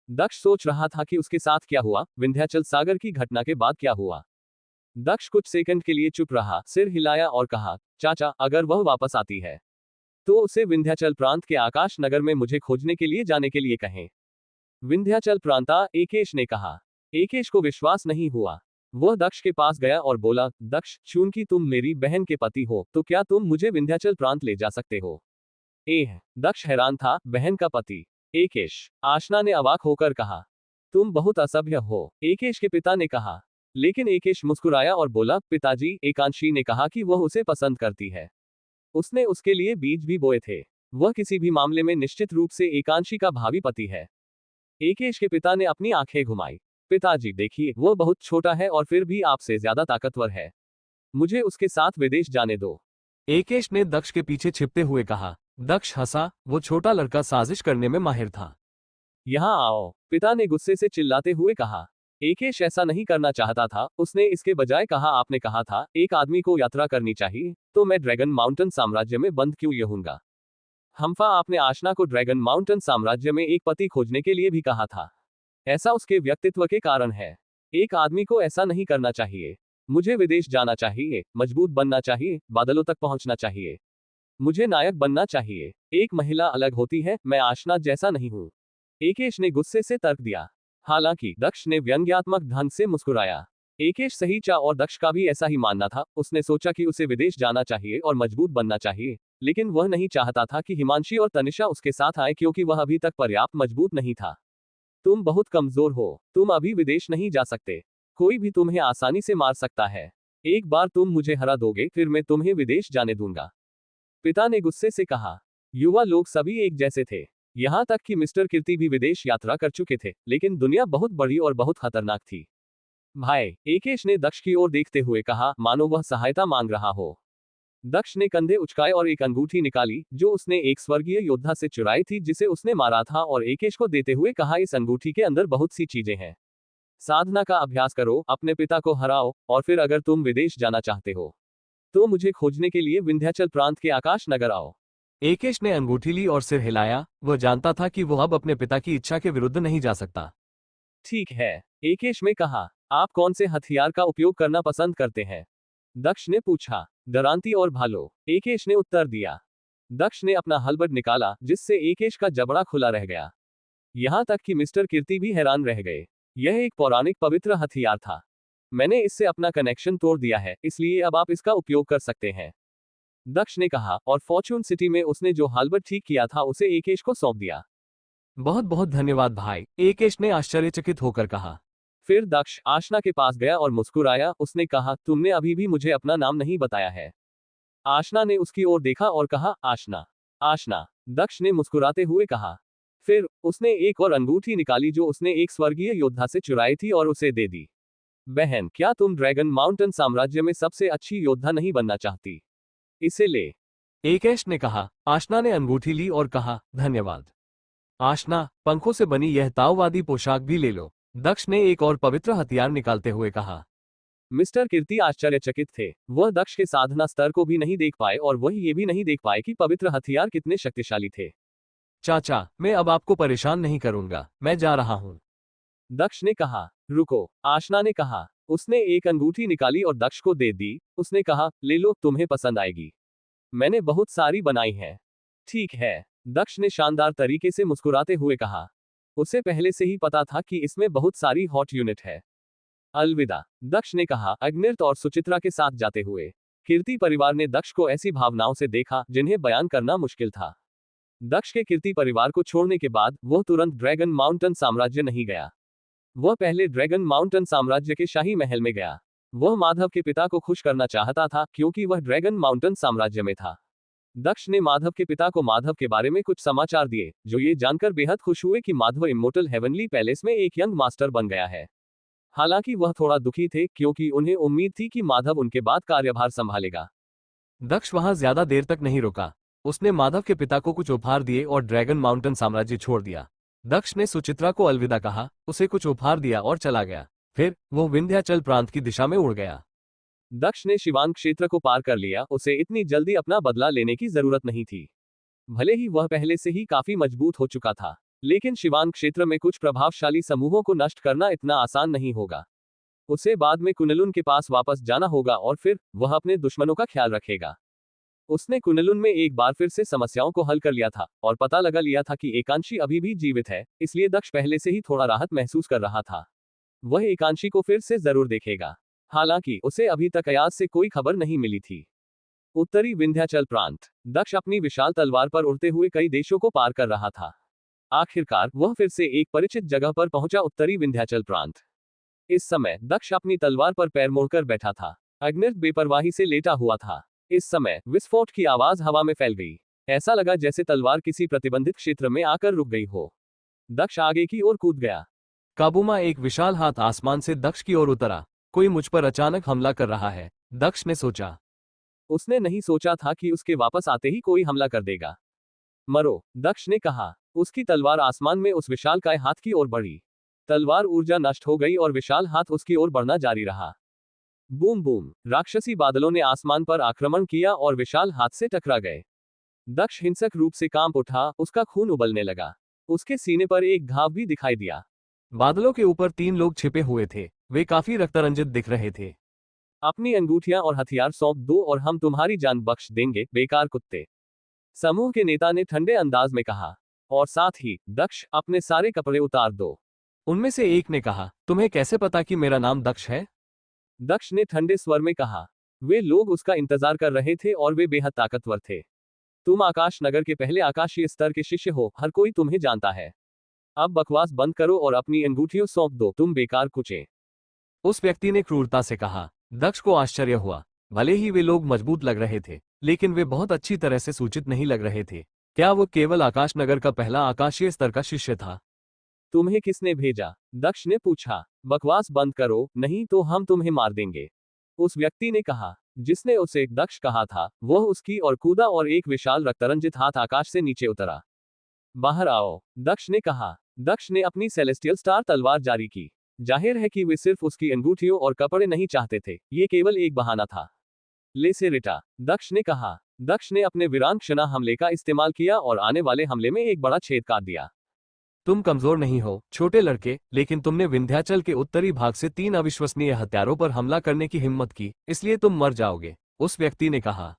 दक्ष सोच रहा था कि उसके साथ क्या हुआ, विंध्याचल सागर की घटना के बाद क्या हुआ। दक्ष कुछ सेकंड के लिए चुप रहा, सिर हिलाया और कहा, चाचा, अगर वह वापस आती है तो उसे विंध्याचल प्रांत के आकाश नगर में मुझे खोजने के लिए जाने के लिए कहें। विंध्याचल प्रांता, एकेश ने कहा। एकेश को विश्वास नहीं हुआ। वह दक्ष के पास गया और बोला, दक्ष, चूंकि तुम मेरी बहन के पति हो, तो क्या तुम मुझे विंध्याचल प्रांत ले जा सकते हो? दक्ष हैरान था, बहन का पति? एकेश, आशना ने अवाक होकर कहा। तुम बहुत असभ्य हो, एकेश के पिता ने कहा। लेकिन एकेश मुस्कुराया और बोला, पिताजी, एकांशी ने कहा कि वह उसे पसंद करती है। उसने उसके लिए बीज भी बोए थे। वह किसी भी मामले में निश्चित रूप से एकांशी का भावी पति है। एकेश के पिता ने अपनी आंखें घुमाई। पिताजी, देखिए, वह बहुत छोटा है और फिर भी आपसे ज्यादा ताकतवर है। मुझे उसके साथ विदेश जाने दो। एकेश ने दक्ष के पीछे छिपते हुए कहा। दक्ष हंसा, वो छोटा लड़का साजिश करने में माहिर था। यहाँ आओ, पिता ने गुस्से से चिल्लाते हुए कहा। एकेश ऐसा नहीं करना चाहता था, उसने इसके बजाय कहा, आपने कहा था एक आदमी को यात्रा करनी चाहिए, तो मैं ड्रैगन माउंटेन साम्राज्य में बंद क्यों रहूंगा? हम्फा, आपने आशना को ड्रैगन माउंटेन साम्राज्य में एक पति खोजने के लिए भी कहा था। ऐसा उसके व्यक्तित्व के कारण है। एक आदमी को ऐसा नहीं करना चाहिए। मुझे विदेश जाना चाहिए, मजबूत बनना चाहिए, बादलों तक पहुंचना चाहिए। मुझे नायक बनना चाहिए। एक महिला अलग होती है, मैं आशना जैसा नहीं हूं। एकेश ने गुस्से से तर्क दिया। हालांकि दक्ष ने व्यंग्यात्मक ढंग से मुस्कुराया। एकेश सही चा और दक्ष का भी ऐसा ही मानना था। उसने सोचा कि उसे विदेश जाना चाहिए और मजबूत बनना चाहिए, लेकिन वह नहीं चाहता था कि हिमांशी और तनिषा उसके साथ आए, क्योंकि वह अभी तक पर्याप्त मजबूत नहीं था। तुम बहुत कमजोर हो, तुम अभी विदेश नहीं जा सकते। कोई भी तुम्हें आसानी से मार सकता है। एक बार तुम मुझे हरा दोगे, फिर मैं तुम्हें विदेश जाने दूंगा। पिता ने गुस्से से कहा। युवा लोग सभी एक जैसे थे। यहां तक कि मिस्टर कीर्ति भी विदेश यात्रा कर चुके थे, लेकिन दुनिया बहुत बड़ी और बहुत खतरनाक थी। भाई, एकेश ने दक्ष की ओर देखते हुए कहा, मानो वह सहायता मांग रहा हो। दक्ष ने कंधे उचकाए और एक अंगूठी निकाली, जो उसने एक स्वर्गीय योद्धा से चुराई थी, जिसे उसने मारा था, और एकेश को देते हुए कहा, इस अंगूठी के अंदर बहुत सी चीजें हैं। साधना का अभ्यास करो, अपने पिता को हराओ, और फिर अगर तुम विदेश जाना चाहते हो तो मुझे खोजने के लिए विंध्याचल प्रांत के आकाश नगर आओ। एकेश ने अंगूठी ली और सिर हिलाया। वह जानता था कि वह अब अपने पिता की इच्छा के विरुद्ध नहीं जा सकता। ठीक है, एकेश ने कहा। आप कौन से हथियार का उपयोग करना पसंद करते हैं? दक्ष ने पूछा। दरांती और भालो, एकेश ने उत्तर दिया। दक्ष ने अपना हलबट निकाला, जिससे एकेश का जबड़ा खुला रह गया। यहां तक कि मिस्टर कीर्ति भी हैरान रह गए। यह एक पौराणिक पवित्र हथियार था। मैंने इससे अपना कनेक्शन तोड़ दिया है, इसलिए अब आप इसका उपयोग कर सकते हैं, दक्ष ने कहा, और फॉर्च्यून सिटी में उसने जो हालबट ठीक किया था उसे एकेश को सौंप दिया। बहुत बहुत धन्यवाद भाई, एकेश ने आश्चर्यचकित होकर कहा। फिर दक्ष आशना के पास गया और मुस्कुराया। उसने कहा, तुमने अभी भी मुझे अपना नाम नहीं बताया है। आशना ने उसकी ओर देखा और कहा, आशना। आशना, दक्ष ने मुस्कुराते हुए कहा। फिर उसने एक और अंगूठी निकाली, जो उसने एक स्वर्गीय योद्धा से चुराई थी, और उसे दे दी। बहन, क्या तुम ड्रैगन माउंटेन साम्राज्य में सबसे अच्छी योद्धा नहीं बनना चाहती? इसे ले, एकेश ने कहा। आशना ने अंगूठी ली और कहा, धन्यवाद। आशना, पंखों से बनी यह ताओवादी पोशाक भी ले लो, दक्ष ने एक और पवित्र हथियार निकालते हुए कहा। मिस्टर कीर्ति आश्चर्यचकित थे। वह दक्ष के साधना स्तर को भी नहीं देख पाए, और वह ये भी नहीं देख पाए कि पवित्र हथियार कितने शक्तिशाली थे। चाचा, मैं अब आपको परेशान नहीं करूंगा, मैं जा रहा हूं, दक्ष ने कहा। रुको, आशना ने कहा। उसने एक अंगूठी निकाली और दक्ष को दे दी। उसने कहा, ले लो, तुम्हें पसंद आएगी। मैंने बहुत सारी बनाई है। ठीक है, दक्ष ने शानदार तरीके से मुस्कुराते हुए कहा। उसे पहले से ही पता था कि इसमें बहुत सारी हॉट यूनिट है। अलविदा, दक्ष ने कहा अग्निर्त और सुचित्रा के साथ जाते हुए। कीर्ति परिवार ने दक्ष को ऐसी भावनाओं से देखा जिन्हें बयान करना मुश्किल था। दक्ष के कीर्ति परिवार को छोड़ने के बाद वह तुरंत ड्रैगन माउंटेन साम्राज्य नहीं गया। वह पहले ड्रैगन माउंटेन साम्राज्य के शाही महल में गया। वह माधव के पिता को खुश करना चाहता था क्योंकि वह ड्रैगन माउंटेन साम्राज्य में था। दक्ष ने माधव के पिता को माधव के बारे में कुछ समाचार दिए, जो ये जानकर बेहद खुश हुए कि माधव इमोर्टल हेवनली पैलेस में एक यंग मास्टर बन गया है। हालांकि वह थोड़ा दुखी थे क्योंकि उन्हें उम्मीद थी कि माधव उनके बाद कार्यभार संभालेगा। दक्ष वहां ज्यादा देर तक नहीं रुका। उसने माधव के पिता को कुछ उपहार दिए और ड्रैगन माउंटेन साम्राज्य छोड़ दिया। दक्ष ने सुचित्रा को अलविदा कहा, उसे कुछ उपहार दिया और चला गया। फिर वो विंध्याचल प्रांत की दिशा में उड़ गया। दक्ष ने शिवांग क्षेत्र को पार कर लिया। उसे इतनी जल्दी अपना बदला लेने की जरूरत नहीं थी। भले ही वह पहले से ही काफी मजबूत हो चुका था, लेकिन शिवांग क्षेत्र में कुछ प्रभावशाली समूहों को नष्ट करना इतना आसान नहीं होगा। उसे बाद में कुनलुन के पास वापस जाना होगा और फिर वह अपने दुश्मनों का ख्याल रखेगा। उसने कुनलुन में एक बार फिर से समस्याओं को हल कर लिया था और पता लगा लिया था कि एकांशी अभी भी जीवित है, इसलिए दक्ष पहले से ही थोड़ा राहत महसूस कर रहा था। वह एकांशी को फिर से जरूर देखेगा। हालांकि उसे अभी तक अयाज से कोई खबर नहीं मिली थी। उत्तरी विंध्याचल प्रांत। दक्ष अपनी विशाल तलवार पर उड़ते हुए कई देशों को पार कर रहा था। आखिरकार वह फिर से एक परिचित जगह पर पहुंचा, उत्तरी विंध्याचल प्रांत। इस समय दक्ष अपनी तलवार पर पैर मोड़कर बैठा था। अग्निर्त बेपरवाही से लेटा हुआ था। इस समय विस्फोट की आवाज हवा में फैल गई। ऐसा लगा जैसे तलवार किसी प्रतिबंधित क्षेत्र में आकर रुक गई हो। दक्ष आगे की ओर कूद गया। काबूमा एक विशाल हाथ आसमान से दक्ष की ओर उतरा। कोई मुझ पर अचानक हमला कर रहा है, दक्ष ने सोचा। उसने नहीं सोचा था कि उसके वापस आते ही कोई हमला कर देगा। मरो, दक्ष ने कहा। उसकी तलवार आसमान में उस विशालकाय हाथ की ओर बढ़ी। तलवार ऊर्जा नष्ट हो गई और विशाल हाथ उसकी ओर बढ़ना जारी रहा। बूम बूम, राक्षसी बादलों ने आसमान पर आक्रमण किया और विशाल हाथ से टकरा गए। दक्ष हिंसक रूप से कांप उठा, उसका खून उबलने लगा। उसके सीने पर एक घाव भी दिखाई दिया। बादलों के ऊपर 3 लोग छिपे हुए थे। वे काफी रक्तरंजित दिख रहे थे। अपनी अंगूठियां और हथियार सौंप दो और हम तुम्हारी जान बख्श देंगे, बेकार कुत्ते, समूह के नेता ने ठंडे अंदाज में कहा। और साथ ही, दक्ष, अपने सारे कपड़े उतार दो। उनमें से एक ने कहा, तुम्हें कैसे पता कि मेरा नाम दक्ष है? दक्ष ने ठंडे स्वर में कहा। वे लोग उसका इंतजार कर रहे थे और वे बेहद ताकतवर थे। तुम आकाश नगर के पहले आकाशीय स्तर के शिष्य हो, हर कोई तुम्हें जानता है। अब बकवास बंद करो और अपनी अंगूठियों सौंप दो, तुम बेकार कुचे, उस व्यक्ति ने क्रूरता से कहा। दक्ष को आश्चर्य हुआ। भले ही वे लोग मजबूत लग रहे थे, लेकिन वे बहुत अच्छी तरह से सूचित नहीं लग रहे थे। क्या वो केवल आकाश नगर का पहला आकाशीय स्तर का शिष्य था? तुम्हें किसने भेजा? दक्ष ने पूछा। बकवास बंद करो, नहीं तो हम तुम्हें मार देंगे, उस व्यक्ति ने कहा। जिसने उसे दक्ष कहा था वह उसकी ओर कूदा और एक विशाल रक्तरंजित हाथ आकाश से नीचे उतरा। बाहर आओ, दक्ष ने कहा। दक्ष ने अपनी सेलेस्टियल स्टार तलवार जारी की। जाहिर है कि वे सिर्फ उसकी अंगूठियों और कपड़े नहीं चाहते थे, ये केवल एक बहाना था। ले से रिटा, दक्ष ने कहा। दक्ष ने अपने वीरांगना हमले का इस्तेमाल किया और आने वाले हमले में एक बड़ा छेद काट दिया। तुम कमजोर नहीं हो, छोटे लड़के, लेकिन तुमने विंध्याचल के उत्तरी भाग से 3 अविश्वसनीय हत्यारों पर हमला करने की हिम्मत की, इसलिए तुम मर जाओगे, उस व्यक्ति ने कहा।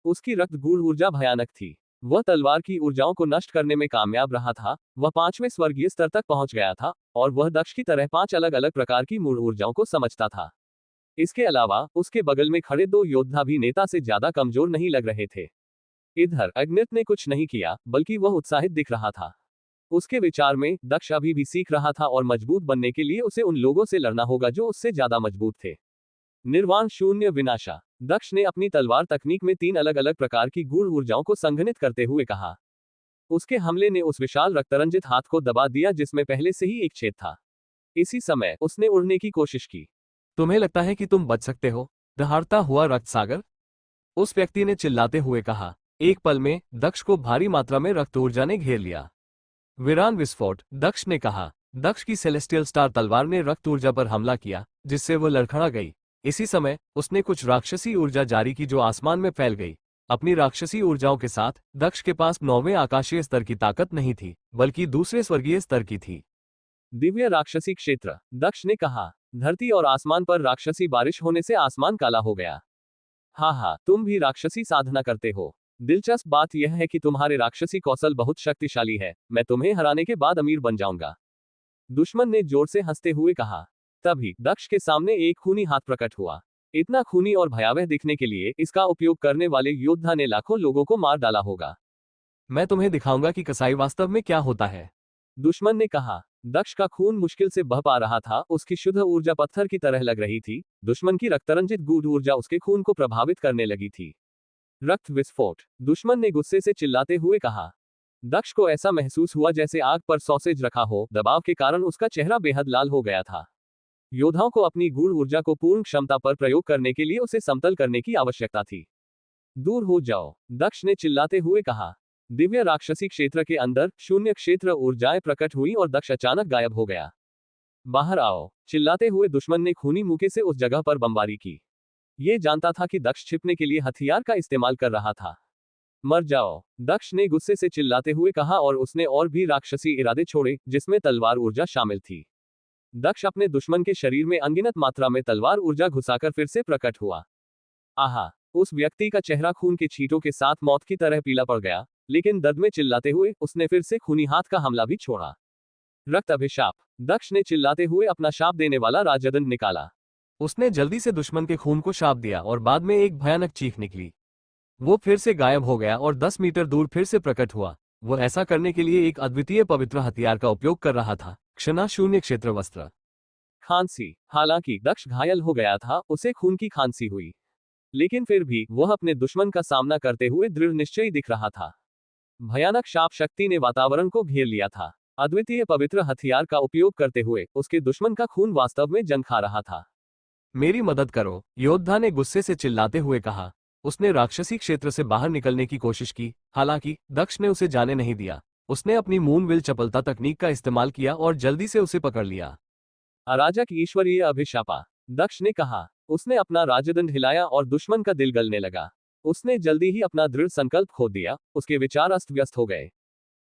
उसकी रक्त गूढ़ ऊर्जा भयानक थी। वह तलवार की ऊर्जाओं को नष्ट करने में कामयाब रहा था। वह 5वें स्वर्गीय स्तर तक पहुंच गया था और वह दक्ष की तरह 5 अलग अलग प्रकार की मूल ऊर्जाओं को समझता था। इसके अलावा उसके बगल में खड़े 2 योद्धा भी नेता से ज्यादा कमजोर नहीं लग रहे थे। इधर अग्नित ने कुछ नहीं किया, बल्कि वह उत्साहित दिख रहा था। उसके विचार में दक्ष अभी भी सीख रहा था और मजबूत बनने के लिए उसे उन लोगों से लड़ना होगा जो उससे ज्यादा मजबूत थे। निर्वाण शून्य विनाशा, दक्ष ने अपनी तलवार तकनीक में 3 अलग अलग प्रकार की गूढ़ ऊर्जाओं को संघनित करते हुए कहा। उसके हमले ने उस विशाल रक्तरंजित हाथ को दबा दिया जिसमें पहले से ही एक छेद था। इसी समय उसने उड़ने की कोशिश की। तुम्हें लगता है कि तुम बच सकते हो, दहाड़ता हुआ रक्त सागर, उस व्यक्ति ने चिल्लाते हुए कहा। एक पल में दक्ष को भारी मात्रा में रक्त ऊर्जा ने घेर लिया। वीरान विस्फोट, दक्ष ने कहा। दक्ष की सेलेस्टियल स्टार तलवार ने रक्त ऊर्जा पर हमला किया, जिससे वह लड़खड़ा गई। इसी समय उसने कुछ राक्षसी ऊर्जा जारी की जो आसमान में फैल गई। अपनी राक्षसी ऊर्जाओं के साथ दक्ष के पास 9वें आकाशीय स्तर की ताकत नहीं थी, बल्कि दूसरे स्वर्गीय स्तर की थी। दिव्य राक्षसी क्षेत्र, दक्ष ने कहा। धरती और आसमान पर राक्षसी बारिश होने से आसमान काला हो गया। हाँ हाँ, तुम भी राक्षसी साधना करते हो। दिलचस्प बात यह है कि तुम्हारे राक्षसी कौशल बहुत शक्तिशाली है, मैं तुम्हें हराने के बाद अमीर बन जाऊंगा। दुश्मन ने जोर से हंसते हुए कहा। तभी दक्ष के सामने एक खूनी हाथ प्रकट हुआ। इतना खूनी और भयावह दिखने के लिए इसका उपयोग करने वाले योद्धा ने लाखों लोगों को मार डाला होगा। मैं तुम्हें दिखाऊंगा कि कसाई वास्तव में क्या होता है, दुश्मन ने कहा। दक्ष का खून मुश्किल से बह पा रहा था, उसकी शुद्ध ऊर्जा पत्थर की तरह लग रही थी। दुश्मन की रक्तरंजित गूढ़ ऊर्जा उसके खून को प्रभावित करने लगी थी। रक्त विस्फोट, दुश्मन ने गुस्से से चिल्लाते हुए कहा। दक्ष को ऐसा महसूस हुआ जैसे आग पर सॉसेज रखा हो, दबाव के कारण उसका चेहरा बेहद लाल हो गया था। योद्धाओं को अपनी गूढ़ ऊर्जा को पूर्ण क्षमता पर प्रयोग करने के लिए उसे समतल करने की आवश्यकता थी। दूर हो जाओ, दक्ष ने चिल्लाते हुए कहा। दिव्य राक्षसी क्षेत्र के अंदर शून्य क्षेत्र ऊर्जाएं प्रकट हुई और दक्ष अचानक गायब हो गया। बाहर आओ, चिल्लाते हुए दुश्मन ने खूनी मुके से उस जगह पर बमबारी की। ये जानता था कि दक्ष छिपने के लिए हथियार का इस्तेमाल कर रहा था। मर जाओ, दक्ष ने गुस्से से चिल्लाते हुए कहा और उसने और भी राक्षसी इरादे छोड़े, जिसमें तलवार ऊर्जा शामिल थी। दक्ष अपने दुश्मन के शरीर में अनगिनत मात्रा में तलवार ऊर्जा घुसाकर फिर से प्रकट हुआ। आहा, उस व्यक्ति का चेहरा खून के छींटों के साथ मौत की तरह पीला पड़ गया, लेकिन दर्द में चिल्लाते हुए उसने फिर से खूनी हाथ का हमला भी छोड़ा। रक्त अभिशाप, दक्ष ने चिल्लाते हुए अपना शाप देने वाला राजदंड निकाला। उसने जल्दी से दुश्मन के खून को शाप दिया और बाद में एक भयानक चीख निकली। वो फिर से गायब हो गया और 10 मीटर दूर फिर से प्रकट हुआ। वो ऐसा करने के लिए एक अद्वितीय पवित्र हथियार का उपयोग कर रहा था, क्षणा शून्य क्षेत्र वस्त्र। खांसी, हालांकि दक्ष घायल हो गया था, उसे खून की खांसी हुई, लेकिन फिर भी वह अपने दुश्मन का सामना करते हुए दृढ़ निश्चयी दिख रहा था। भयानक शाप शक्ति ने वातावरण को घेर लिया था। अद्वितीय पवित्र हथियार का उपयोग करते हुए उसके दुश्मन का खून वास्तव में जंग खा रहा था। मेरी मदद करो, योद्धा ने गुस्से से चिल्लाते हुए कहा। उसने राक्षसी क्षेत्र से बाहर निकलने की कोशिश की, हालांकि दक्ष ने उसे जाने नहीं दिया। उसने अपनी मूनविल चपलता तकनीक का इस्तेमाल किया और जल्दी से उसे पकड़ लिया। अराजक ईश्वरीय अभिशापा, दक्ष ने कहा। उसने अपना राजदंड हिलाया और दुश्मन का दिल गलने लगा। उसने जल्दी ही अपना दृढ़ संकल्प खो दिया, उसके विचार अस्त व्यस्त हो गए।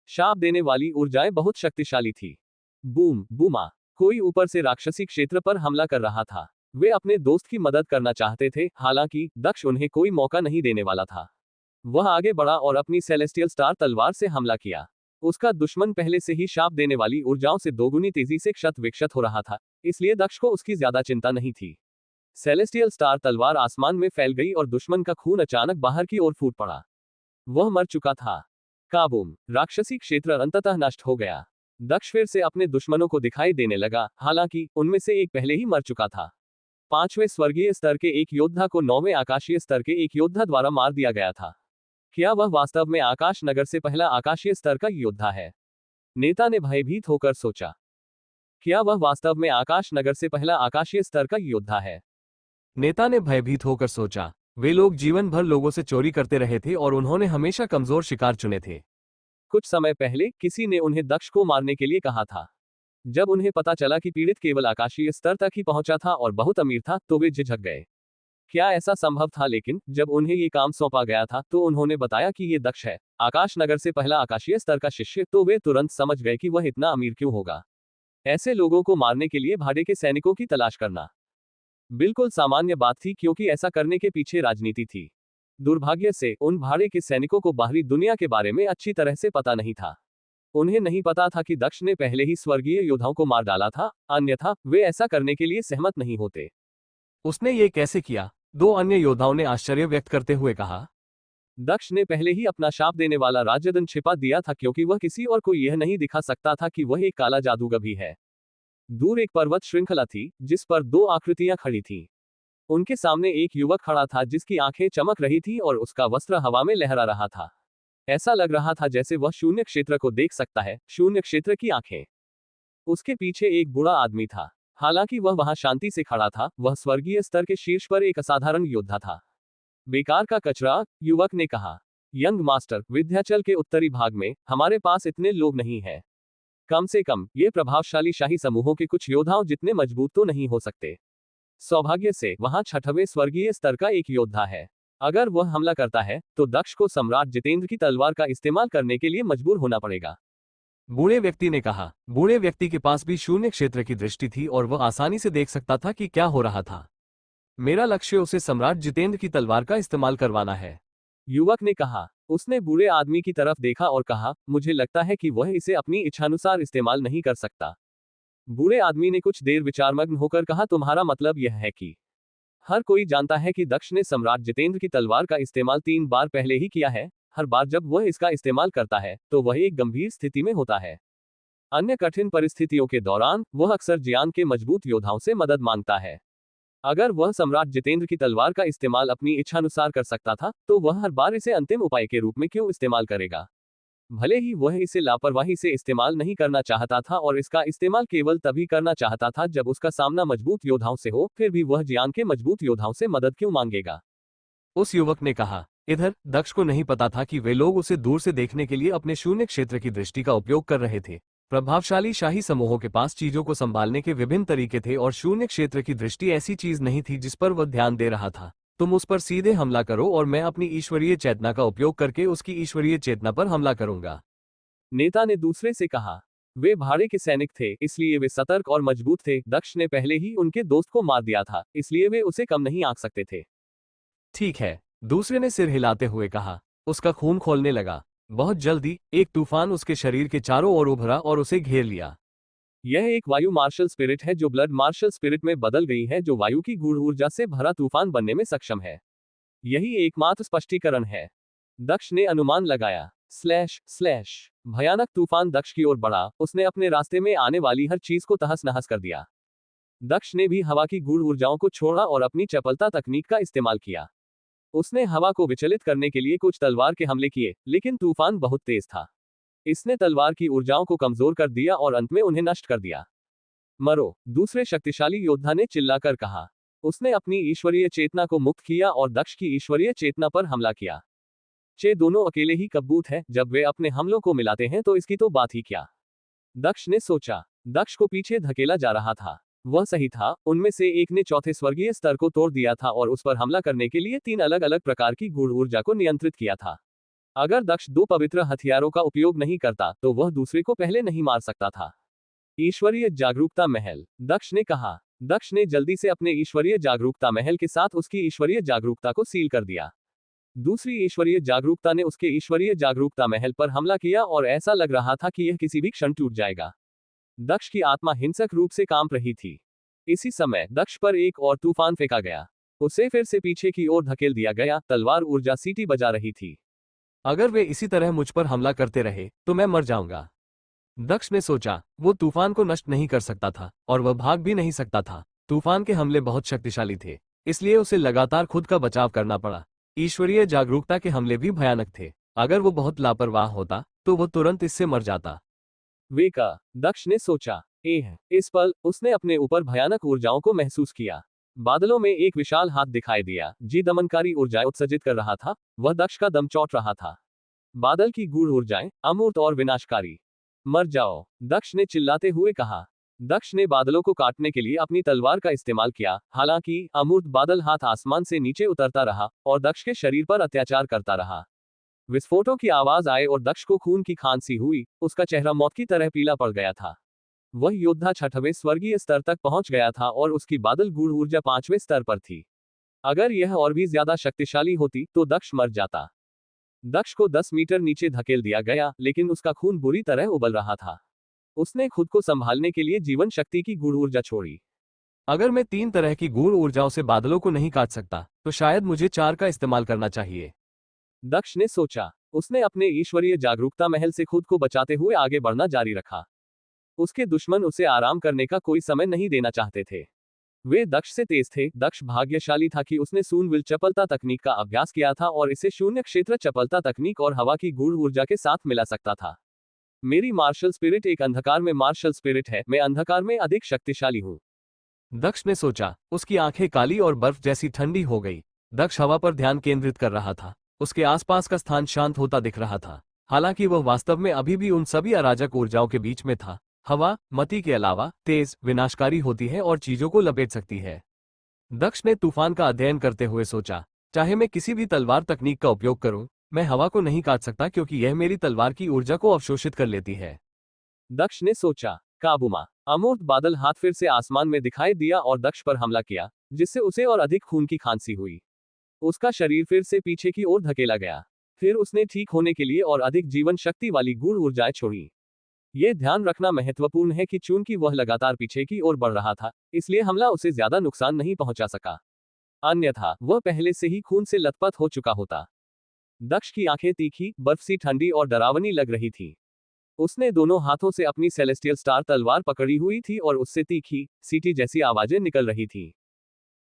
शाप देने वाली ऊर्जाएं बहुत शक्तिशाली थी। बूम बूमा, कोई ऊपर से राक्षसी क्षेत्र पर हमला कर रहा था। वे अपने दोस्त की मदद करना चाहते थे, हालांकि दक्ष उन्हें कोई मौका नहीं देने वाला था। वह आगे बढ़ा और अपनी सेलेस्टियल स्टार तलवार से हमला किया। उसका दुश्मन पहले से ही शाप देने वाली ऊर्जाओं से दोगुनी तेजी से क्षत विक्षत हो रहा था, इसलिए दक्ष को उसकी ज्यादा चिंता नहीं थी। सेलेस्टियल स्टार तलवार आसमान में फैल गई और दुश्मन का खून अचानक बाहर की ओर फूट पड़ा। वह मर चुका था। काबूम, राक्षसी क्षेत्र अंततः नष्ट हो गया। दक्ष फिर से अपने दुश्मनों को दिखाई देने लगा, हालांकि उनमें से एक पहले ही मर चुका था। 5वें स्वर्गीय स्तर के एक योद्धा को 9वें आकाशीय स्तर के एक योद्धा द्वारा मार दिया गया था। क्या वह वास्तव में आकाश नगर से पहला आकाशीय स्तर का योद्धा है? नेता ने भयभीत होकर सोचा। क्या वह वास्तव में आकाश नगर से पहला आकाशीय स्तर का योद्धा है? नेता ने भयभीत होकर सोचा। वे लोग जीवन भर लोगों से चोरी करते रहे थे और उन्होंने हमेशा कमजोर शिकार चुने थे। कुछ समय पहले किसी ने उन्हें दक्ष को मारने के लिए कहा था। जब उन्हें पता चला कि पीड़ित केवल आकाशीय स्तर तक ही पहुंचा था और बहुत अमीर था, तो वे झिझक गए। क्या ऐसा संभव था? लेकिन जब उन्हें ये काम सौंपा गया था तो उन्होंने बताया कि ये दक्ष है, आकाश नगर से पहला आकाशीय स्तर का शिष्य, तो वे तुरंत समझ गए कि वह इतना अमीर क्यों होगा। ऐसे लोगों को मारने के लिए भाड़े के सैनिकों की तलाश करना बिल्कुल सामान्य बात थी, क्योंकि ऐसा करने के पीछे राजनीति थी। दुर्भाग्य से उन भाड़े के सैनिकों को बाहरी दुनिया के बारे में अच्छी तरह से पता नहीं था। उन्हें नहीं पता था कि दक्ष ने पहले ही स्वर्गीय योद्धाओं को मार डाला था, अन्यथा वे ऐसा करने के लिए सहमत नहीं होते। उसने ये कैसे किया? 2 अन्य योद्धाओं ने आश्चर्य व्यक्त करते हुए कहा। दक्ष ने पहले ही अपना शाप देने वाला राजदंड छिपा दिया था, क्योंकि वह किसी और को यह नहीं दिखा सकता था कि वह एक काला जादूगर भी है। दूर एक पर्वत श्रृंखला थी, जिस पर 2 आकृतियां खड़ी थीं। उनके सामने एक युवक खड़ा था जिसकी आंखें चमक रही थी और उसका वस्त्र हवा में लहरा रहा था। ऐसा लग रहा था जैसे वह शून्य क्षेत्र को देख सकता है, शून्य क्षेत्र की आंखें। उसके पीछे एक बूढ़ा आदमी था। हालांकि वह वहां शांति से खड़ा था, वह स्वर्गीय स्तर के शीर्ष पर एक असाधारण योद्धा था। बेकार का कचरा, युवक ने कहा। यंग मास्टर, विंध्याचल के उत्तरी भाग में हमारे पास इतने लोग नहीं हैं। कम से कम ये प्रभावशाली शाही समूहों के कुछ योद्धाओं जितने मजबूत तो नहीं हो सकते। सौभाग्य से वहां 6वें स्वर्गीय स्तर का एक योद्धा है। अगर वह हमला करता है तो दक्ष को सम्राट जितेंद्र की तलवार का इस्तेमाल करने के लिए मजबूर होना पड़ेगा। बूढ़े व्यक्ति ने कहा। बूढ़े व्यक्ति के पास भी शून्य क्षेत्र की दृष्टि थी और वह आसानी से देख सकता था कि क्या हो रहा था। मेरा लक्ष्य उसे सम्राट जितेंद्र की तलवार का इस्तेमाल करवाना है। युवक ने कहा। उसने बूढ़े आदमी की तरफ देखा और कहा, मुझे लगता है कि वह इसे अपनी इच्छानुसार इस्तेमाल नहीं कर सकता। बूढ़े आदमी ने कुछ देर विचारमग्न होकर कहा, तुम्हारा मतलब यह है कि हर कोई जानता है कि दक्ष ने सम्राट जितेंद्र की तलवार का इस्तेमाल 3 बार पहले ही किया है। हर बार जब वह इसका इस्तेमाल करता है तो वह एक गंभीर स्थिति में होता है। अन्य कठिन परिस्थितियों के दौरान वह अक्सर जियान के मजबूत योद्धाओं से मदद मांगता है। अगर वह सम्राट जितेंद्र की तलवार का इस्तेमाल अपनी इच्छानुसार कर सकता था तो वह हर बार इसे अंतिम उपाय के रूप में क्यों इस्तेमाल करेगा। भले ही वह इसे लापरवाही से इस्तेमाल नहीं करना चाहता था और इसका इस्तेमाल केवल तभी करना चाहता था जब उसका सामना मजबूत योद्धाओं से हो, फिर भी वह जियान के मजबूत योद्धाओं से मदद क्यों मांगेगा। उस युवक ने कहा। इधर दक्ष को नहीं पता था कि वे लोग उसे दूर से देखने के लिए अपने शून्य क्षेत्र की दृष्टि का उपयोग कर रहे थे। प्रभावशाली शाही समूहों के पास चीजों को संभालने के विभिन्न तरीके थे और शून्य क्षेत्र की दृष्टि ऐसी चीज नहीं थी जिस पर वह ध्यान दे रहा था। तुम उस पर सीधे हमला करो और मैं अपनी ईश्वरीय चेतना का उपयोग करके उसकी ईश्वरीय चेतना पर हमला करूंगा। नेता ने दूसरे से कहा। वे भाड़े के सैनिक थे, इसलिए वे सतर्क और मजबूत थे। दक्ष ने पहले ही उनके दोस्त को मार दिया था, इसलिए वे उसे कम नहीं आंक सकते थे। ठीक है, दूसरे ने सिर हिलाते हुए कहा। उसका खून खोलने लगा। बहुत जल्दी एक तूफान उसके शरीर के चारों ओर उभरा और उसे घेर लिया। यह एक वायु मार्शल स्पिरिट है जो ब्लड मार्शल स्पिरिट में बदल गई है, जो वायु की गूढ़ ऊर्जा से भरा तूफान बनने में सक्षम है। यही एकमात्र स्पष्टीकरण है, दक्ष ने अनुमान लगाया। स्लैश स्लैश भयानक तूफान दक्ष की ओर बढ़ा। उसने अपने रास्ते में आने वाली हर चीज को तहस नहस कर दिया। दक्ष ने भी हवा की गूढ़ ऊर्जाओं को छोड़ा और अपनी चपलता तकनीक का इस्तेमाल किया। उसने हवा को विचलित करने के लिए कुछ तलवार के हमले किए, लेकिन तूफान बहुत तेज था। इसने तलवार की ऊर्जाओं को कमजोर कर दिया और अंत में उन्हें नष्ट कर दिया। मरो, दूसरे शक्तिशाली योद्धा ने चिल्लाकर कहा। उसने अपनी ईश्वरीय चेतना को मुक्त किया और दक्ष की ईश्वरीय चेतना पर हमला किया। चे दोनों अकेले ही कबूत हैं, जब वे अपने हमलों को मिलाते हैं तो इसकी तो बात ही क्या। दक्ष ने सोचा। दक्ष को पीछे धकेला जा रहा था। वह सही था, उनमें से एक ने चौथे स्वर्गीय स्तर को तोड़ दिया था और उस पर हमला करने के लिए 3 अलग अलग प्रकार की गूढ़ ऊर्जा को नियंत्रित किया था। अगर दक्ष 2 पवित्र हथियारों का उपयोग नहीं करता तो वह दूसरे को पहले नहीं मार सकता था। ईश्वरीय जागरूकता महल, दक्ष ने कहा। दक्ष ने जल्दी से अपने ईश्वरीय जागरूकता महल के साथ उसकी ईश्वरीय जागरूकता को सील कर दिया। दूसरी ईश्वरीय जागरूकता ने उसके ईश्वरीय जागरूकता महल पर हमला किया और ऐसा लग रहा था कि यह किसी भी क्षण टूट जाएगा। दक्ष की आत्मा हिंसक रूप से कांप रही थी। इसी समय दक्ष पर एक और तूफान फेंका गया। उसे फिर से पीछे की ओर धकेल दिया गया। तलवार ऊर्जा सीटी बजा रही थी। अगर वे इसी तरह मुझ पर हमला करते रहे तो मैं मर जाऊंगा। दक्ष ने सोचा। वो तूफान को नष्ट नहीं कर सकता था और वह भाग भी नहीं सकता था। तूफान के हमले बहुत शक्तिशाली थे, इसलिए उसे लगातार खुद का बचाव करना पड़ा। ईश्वरीय जागरूकता के हमले भी भयानक थे। अगर वो बहुत लापरवाह होता तो वो तुरंत इससे मर जाता। वेका, दक्ष ने सोचा। इस पल उसने अपने ऊपर भयानक ऊर्जाओं को महसूस किया। बादलों में एक विशाल हाथ दिखाई दिया, जी दमनकारी ऊर्जाएं उत्सर्जित कर रहा था। वह दक्ष का दम चौंट रहा था। बादल की गूढ़ ऊर्जाएं, अमूर्त और विनाशकारी। मर जाओ, दक्ष ने चिल्लाते हुए कहा। दक्ष ने बादलों को काटने के लिए अपनी तलवार का इस्तेमाल किया। हालांकि अमूर्त बादल हाथ आसमान से नीचे उतरता रहा और दक्ष के शरीर पर अत्याचार करता रहा। विस्फोटों की आवाज आए और दक्ष को खून की खांसी हुई। उसका चेहरा मौत की तरह पीला पड़ गया था। वह योद्धा 6वें स्वर्गीय स्तर तक पहुंच गया था और उसकी बादल गूढ़ ऊर्जा 5वें स्तर पर थी। अगर यह और भी ज्यादा शक्तिशाली होती तो दक्ष मर जाता। दक्ष को 10 मीटर नीचे धकेल दिया गया, लेकिन उसका खून बुरी तरह उबल रहा था। उसने खुद को संभालने के लिए जीवन शक्ति की गूढ़ ऊर्जा छोड़ी। अगर मैं 3 तरह की गूढ़ ऊर्जाओं से बादलों को नहीं काट सकता तो शायद मुझे 4 का इस्तेमाल करना चाहिए। दक्ष ने सोचा। उसने अपने ईश्वरीय जागरूकता महल से खुद को बचाते हुए आगे बढ़ना जारी रखा। उसके दुश्मन उसे आराम करने का कोई समय नहीं देना चाहते थे। वे दक्ष से तेज थे। दक्ष भाग्यशाली था कि उसने सूनविल चपलता तकनीक का अभ्यास किया था और इसे शून्य क्षेत्र चपलता तकनीक और हवा की गूढ़ ऊर्जा के साथ मिला सकता था। मेरी मार्शल स्पिरिट एक अंधकार में मार्शल स्पिरिट है। मैं अंधकार में अधिक शक्तिशाली हूँ। दक्ष ने सोचा। उसकी आंखें काली और बर्फ जैसी ठंडी हो गई। दक्ष हवा पर ध्यान केंद्रित कर रहा था। उसके आसपास का स्थान शांत होता दिख रहा था। हालांकि वह वास्तव में अभी भी उन सभी अराजक ऊर्जाओं के बीच में था। हवा मति के अलावा तेज, विनाशकारी होती है और चीजों को लपेट सकती है। दक्ष ने तूफान का अध्ययन करते हुए सोचा, चाहे मैं किसी भी तलवार तकनीक का उपयोग करूं, मैं हवा को नहीं काट सकता क्योंकि यह मेरी तलवार की ऊर्जा को अवशोषित कर लेती है। दक्ष ने सोचा। काबूमा। अमूर्त बादल हाथ फिर से आसमान में दिखाई दिया और दक्ष पर हमला किया, जिससे उसे और अधिक खून की खांसी हुई। उसका शरीर फिर से पीछे की ओर धकेला गया। फिर उसने ठीक होने के लिए और अधिक जीवन शक्ति वाली गूढ़ ऊर्जाएं छोड़ी। यह ध्यान रखना महत्वपूर्ण है कि चूंकि वह लगातार पीछे की ओर बढ़ रहा था, इसलिए हमला उसे ज्यादा नुकसान नहीं पहुंचा सका। अन्यथा वह पहले से ही खून से लथपथ हो चुका होता। दक्ष की आंखें तीखी, बर्फ सी ठंडी और डरावनी लग रही थी। उसने दोनों हाथों से अपनी सेलेस्टियल स्टार तलवार पकड़ी हुई थी और उससे तीखी, सीटी जैसी आवाजें निकल रही थी।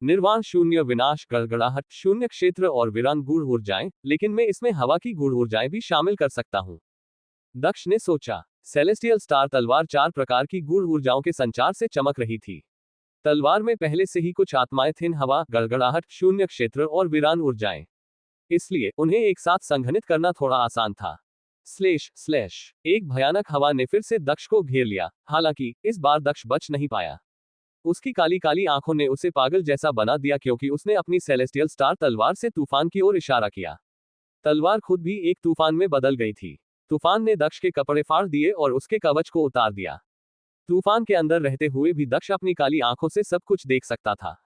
निर्वाण, शून्य, विनाश, गड़गड़ाहट, शून्य क्षेत्र और वीरान गूढ़ ऊर्जाएं, लेकिन मैं इसमें हवा की गूढ़ ऊर्जाएं भी शामिल कर सकता हूं। दक्ष ने सोचा। सेलेस्टियल स्टार तलवार 4 प्रकार की गूढ़ ऊर्जाओं के संचार से चमक रही थी। तलवार में पहले से ही कुछ आत्माएं थीं, हवा, गड़गड़ाहट, शून्य क्षेत्र और वीरान ऊर्जाएं। इसलिए उन्हें एक साथ संघनित करना थोड़ा आसान था। Slash slash. एक भयानक हवा ने फिर से दक्ष को घेर लिया, हालांकि इस बार दक्ष बच नहीं पाया। उसकी काली काली आंखों ने उसे पागल जैसा बना दिया क्योंकि उसने अपनी सेलेस्टियल स्टार तलवार से तूफान की ओर इशारा किया। तलवार खुद भी एक तूफान में बदल गई थी। तूफान ने दक्ष के कपड़े फाड़ दिए और उसके कवच को उतार दिया। तूफान के अंदर रहते हुए भी दक्ष अपनी काली आंखों से सब कुछ देख सकता था।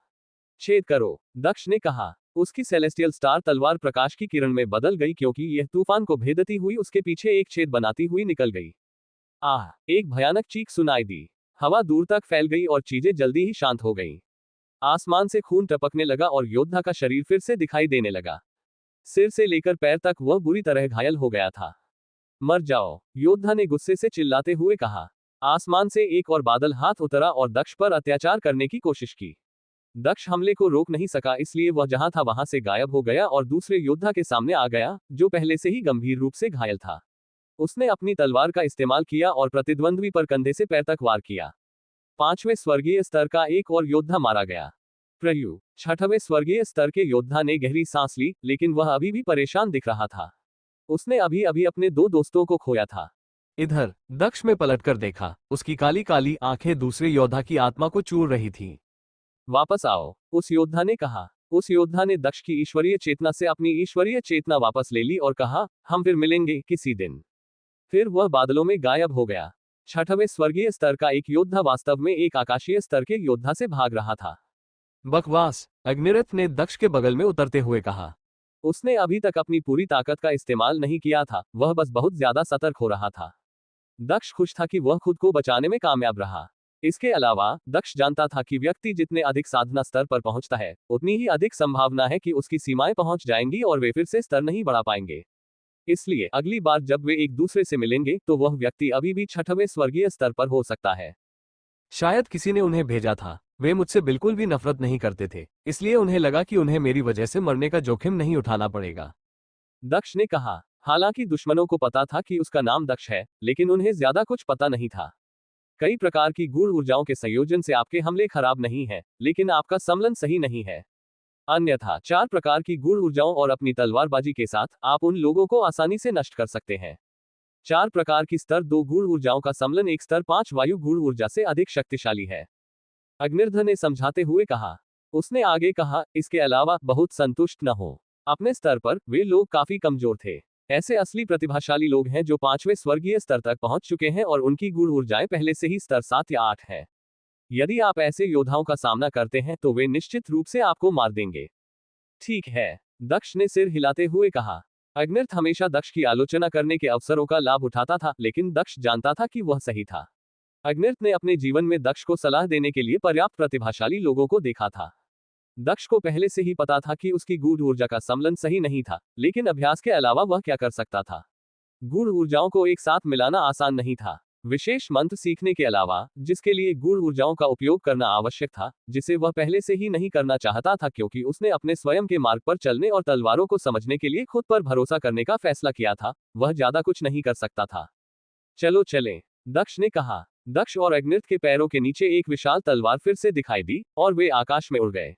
छेद करो, दक्ष ने कहा। उसकी सेलेस्टियल स्टार तलवार प्रकाश की किरण में बदल गई क्योंकि यह तूफान को भेदती हुई उसके पीछे एक छेद बनाती हुई निकल गई। आह! एक भयानक चीख सुनाई दी। हवा दूर तक फैल गई और चीजें जल्दी ही शांत हो गईं। आसमान से खून टपकने लगा और योद्धा का शरीर फिर से दिखाई देने लगा। सिर से लेकर पैर तक वह बुरी तरह घायल हो गया था। मर जाओ, योद्धा ने गुस्से से चिल्लाते हुए कहा। आसमान से एक और बादल हाथ उतरा और दक्ष पर अत्याचार करने की कोशिश की। दक्ष हमले को रोक नहीं सका, इसलिए वह जहां था वहां से गायब हो गया और दूसरे योद्धा के सामने आ गया, जो पहले से ही गंभीर रूप से घायल था। उसने अपनी तलवार का इस्तेमाल किया और प्रतिद्वंद्वी पर कंधे से पैर तक वार किया। 5वें स्वर्गीय स्तर का एक और योद्धा मारा गया। प्रयु 6वें स्वर्गीय स्तर के योद्धा ने गहरी सांस ली, लेकिन वह अभी भी परेशान दिख रहा था। उसने अभी अभी अपने 2 दोस्तों को खोया था। इधर दक्ष में पलटकर देखा, उसकी काली काली आंखें दूसरे योद्धा की आत्मा को चूर रही थीं। वापस आओ, उस योद्धा ने कहा। उस योद्धा ने दक्ष की ईश्वरीय चेतना से अपनी ईश्वरीय चेतना वापस ले ली और कहा, हम फिर मिलेंगे किसी दिन। फिर वह बादलों में गायब हो गया। 6वें स्वर्गीय स्तर का एक योद्धा वास्तव में एक आकाशीय स्तर के योद्धा से भाग रहा था। बकवास, अग्निरथ ने दक्ष के बगल में उतरते हुए कहा। उसने अभी तक अपनी पूरी ताकत का इस्तेमाल नहीं किया था, वह बस बहुत ज्यादा सतर्क हो रहा था। दक्ष खुश था कि वह खुद को बचाने में कामयाब रहा। इसके अलावा दक्ष जानता था कि व्यक्ति जितने अधिक साधना स्तर पर पहुंचता है, उतनी ही अधिक संभावना है कि उसकी सीमाएं पहुंच जाएंगी और वे फिर से स्तर नहीं बढ़ा पाएंगे। इसलिए अगली बार जब वे एक दूसरे से मिलेंगे तो वह व्यक्ति अभी भी 6वें स्वर्गीय स्तर पर हो सकता है। शायद किसी ने उन्हें भेजा था। वे मुझसे बिल्कुल भी नफरत नहीं करते थे, इसलिए उन्हें लगा कि उन्हें मेरी वजह से मरने का जोखिम नहीं उठाना पड़ेगा। दक्ष ने कहा। हालांकि दुश्मनों को पता था कि उसका नाम दक्ष है, लेकिन उन्हें ज्यादा कुछ पता नहीं था। कई प्रकार की गूढ़ ऊर्जाओं के संयोजन से आपके हमले खराब नहीं है, लेकिन आपका सम्मलन सही नहीं है। अन्यथा 4 प्रकार की गूढ़ ऊर्जाओं और अपनी तलवारबाजी के साथ आप उन लोगों को आसानी से नष्ट कर सकते हैं। 4 प्रकार की स्तर 2 गूढ़ ऊर्जाओं का सम्मलन एक स्तर 5 वायु गूढ़ ऊर्जा से अधिक शक्तिशाली है, अग्निर्ध ने समझाते हुए कहा। उसने आगे कहा, इसके अलावा बहुत संतुष्ट न हो। अपने स्तर पर वे लोग काफी कमजोर थे। ऐसे असली प्रतिभाशाली लोग हैं जो 5वें स्वर्गीय स्तर तक पहुंच चुके हैं और उनकी गूढ़ ऊर्जाएं पहले से ही स्तर 7 या 8 है। यदि आप ऐसे योद्धाओं का सामना करते हैं तो वे निश्चित रूप से आपको मार देंगे। ठीक है, दक्ष ने सिर हिलाते हुए कहा। अग्निर्थ हमेशा दक्ष की आलोचना करने के अवसरों का लाभ उठाता था, लेकिन दक्ष जानता था कि वह सही था। अग्निर्थ ने अपने जीवन में दक्ष को सलाह देने के लिए पर्याप्त प्रतिभाशाली लोगों को देखा था। दक्ष को पहले से ही पता था कि उसकी गूढ़ ऊर्जा का सम्मलन सही नहीं था, लेकिन अभ्यास के अलावा वह क्या कर सकता था। गूढ़ ऊर्जाओं को एक साथ मिलाना आसान नहीं था, विशेष मंत्र सीखने के अलावा, जिसके लिए गूढ़ ऊर्जाओं का उपयोग करना आवश्यक था, जिसे वह पहले से ही नहीं करना चाहता था क्योंकि उसने अपने स्वयं के मार्ग पर चलने और तलवारों को समझने के लिए खुद पर भरोसा करने का फैसला किया था। वह ज्यादा कुछ नहीं कर सकता था। चलो चलें, दक्ष ने कहा। दक्ष और अग्निर्थ के पैरों के नीचे एक विशाल तलवार फिर से दिखाई दी और वे आकाश में उड़ गए।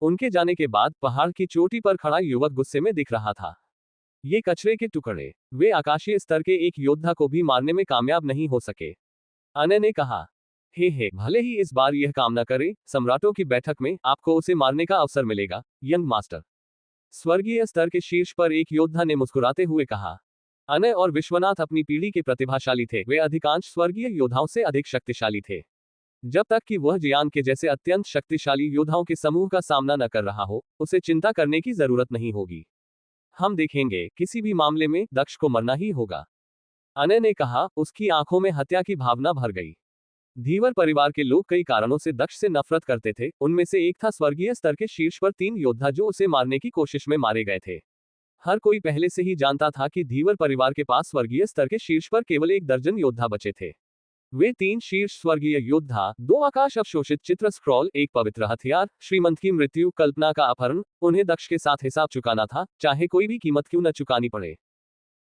उनके जाने के बाद पहाड़ की चोटी पर खड़ा युवक गुस्से में दिख रहा था। ये कचरे के टुकड़े, वे आकाशीय स्तर के एक योद्धा को भी मारने में कामयाब नहीं हो सके। अनय ने कहा। हे, भले ही इस बार यह काम न करे, सम्राटों की बैठक में आपको उसे मारने का अवसर मिलेगा, यंग मास्टर। स्वर्गीय स्तर के शीर्ष पर एक योद्धा ने मुस्कुराते हुए कहा। अनय और विश्वनाथ अपनी पीढ़ी के प्रतिभाशाली थे, वे अधिकांश स्वर्गीय योद्धाओं से अधिक शक्तिशाली थे। जब तक कि वह जियान के जैसे अत्यंत शक्तिशाली योद्धाओं के समूह का सामना न कर रहा हो, उसे चिंता करने की जरूरत नहीं होगी। हम देखेंगे, किसी भी मामले में दक्ष को मरना ही होगा। अनय ने कहा। उसकी आंखों में हत्या की भावना भर गई। धीवर परिवार के लोग कई कारणों से दक्ष से नफरत करते थे। उनमें से एक था स्वर्गीय स्तर के शीर्ष पर 3 योद्धा जो उसे मारने की कोशिश में मारे गए थे। हर कोई पहले से ही जानता था कि धीवर परिवार के पास स्वर्गीय स्तर के शीर्ष पर केवल 1 दर्जन योद्धा बचे थे। वे 3 शीर्ष स्वर्गीय योद्धा, 2 आकाश अवशोषित चित्र स्क्रॉल, 1 पवित्र हथियार, श्रीमंत की मृत्यु, कल्पना का अपहरण। उन्हें दक्ष के साथ हिसाब चुकाना था, चाहे कोई भी कीमत क्यों न चुकानी पड़े।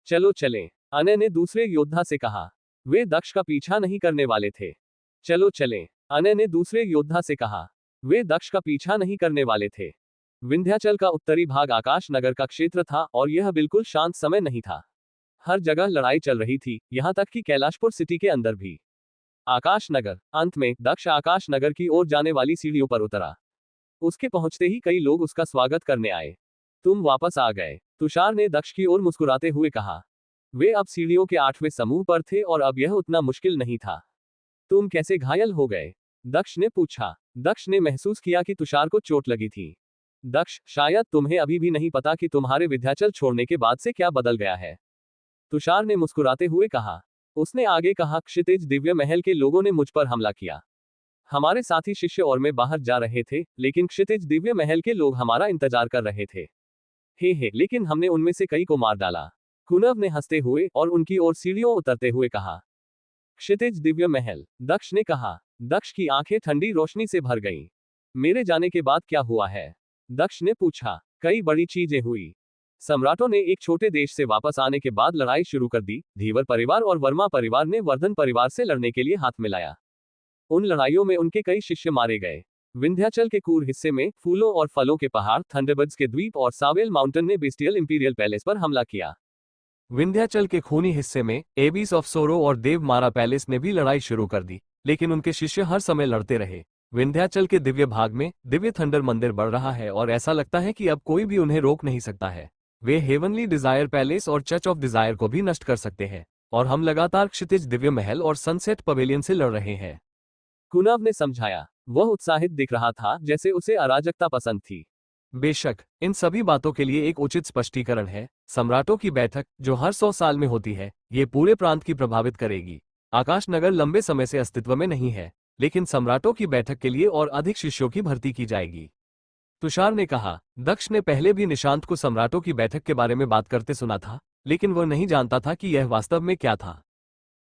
चलो चलें, अनय ने दूसरे योद्धा से कहा। वे दक्ष का पीछा नहीं करने वाले थे। चलो चलें, अनय ने दूसरे योद्धा से कहा। वे दक्ष का पीछा नहीं करने वाले थे। विंध्याचल का उत्तरी भाग आकाश नगर का क्षेत्र था और यह बिल्कुल शांत समय नहीं था। हर जगह लड़ाई चल रही थी, यहां तक कि कैलाशपुर सिटी के अंदर भी। आकाश नगर। अंत में दक्ष आकाश नगर की ओर जाने वाली सीढ़ियों पर उतरा। उसके पहुंचते ही कई लोग उसका स्वागत करने आए। तुम वापस आ गए, तुषार ने दक्ष की ओर मुस्कुराते हुए कहा। वे अब सीढ़ियों के 8वें समूह पर थे और अब यह उतना मुश्किल नहीं था। तुम कैसे घायल हो गए? दक्ष ने पूछा। दक्ष ने महसूस किया कि तुषार को चोट लगी थी। दक्ष, शायद तुम्हें अभी भी नहीं पता कि तुम्हारे विंध्याचल छोड़ने के बाद से क्या बदल गया है, तुषार ने मुस्कुराते हुए कहा। उसने आगे कहा, क्षितिज दिव्य महल के लोगों ने मुझ पर हमला किया। हमारे साथी शिष्य और मैं बाहर जा रहे थे, लेकिन क्षितिज दिव्य महल के लोग हमारा इंतजार कर रहे थे। हे, लेकिन हमने उनमें से कई को मार डाला, कुनव ने हंसते हुए और उनकी ओर सीढ़ियों उतरते हुए कहा। क्षितिज दिव्य महल, दक्ष ने कहा। दक्ष की आंखें ठंडी रोशनी से भर गईं। मेरे जाने के बाद क्या हुआ है? दक्ष ने पूछा। कई बड़ी चीजें हुई। सम्राटों ने एक छोटे देश से वापस आने के बाद लड़ाई शुरू कर दी। धीवर परिवार और वर्मा परिवार ने वर्धन परिवार से लड़ने के लिए हाथ मिलाया। उन लड़ाइयों में उनके कई शिष्य मारे गए। विंध्याचल के कूर हिस्से में फूलों और फलों के पहाड़, थंडरबर्ड्स के द्वीप और सावेल माउंटेन ने बेस्टियल इंपीरियल पैलेस पर हमला किया। विंध्याचल के खूनी हिस्से में एबीस ऑफ सोरो और देवमारा पैलेस ने भी लड़ाई शुरू कर दी, लेकिन उनके शिष्य हर समय लड़ते रहे। विंध्याचल के दिव्य भाग में दिव्य थंडर मंदिर बढ़ रहा है और ऐसा लगता है कि अब कोई भी उन्हें रोक नहीं सकता है। वे हेवनली डिजायर पैलेस और चर्च ऑफ डिजायर को भी नष्ट कर सकते हैं, और हम लगातार क्षितिज दिव्य महल और सनसेट पवेलियन से लड़ रहे हैं। कुनाव ने समझाया। वह उत्साहित दिख रहा था, जैसे उसे अराजकता पसंद थी। बेशक, इन सभी बातों के लिए एक उचित स्पष्टीकरण है। सम्राटों की बैठक, जो हर 100 साल में होती है, ये पूरे प्रांत की प्रभावित करेगी। आकाश नगर लंबे समय से अस्तित्व में नहीं है, लेकिन सम्राटों की बैठक के लिए और अधिक शिष्यों की भर्ती की जाएगी, तुषार ने कहा। दक्ष ने पहले भी निशांत को सम्राटों की बैठक के बारे में बात करते सुना था, लेकिन वह नहीं जानता था कि यह वास्तव में क्या था।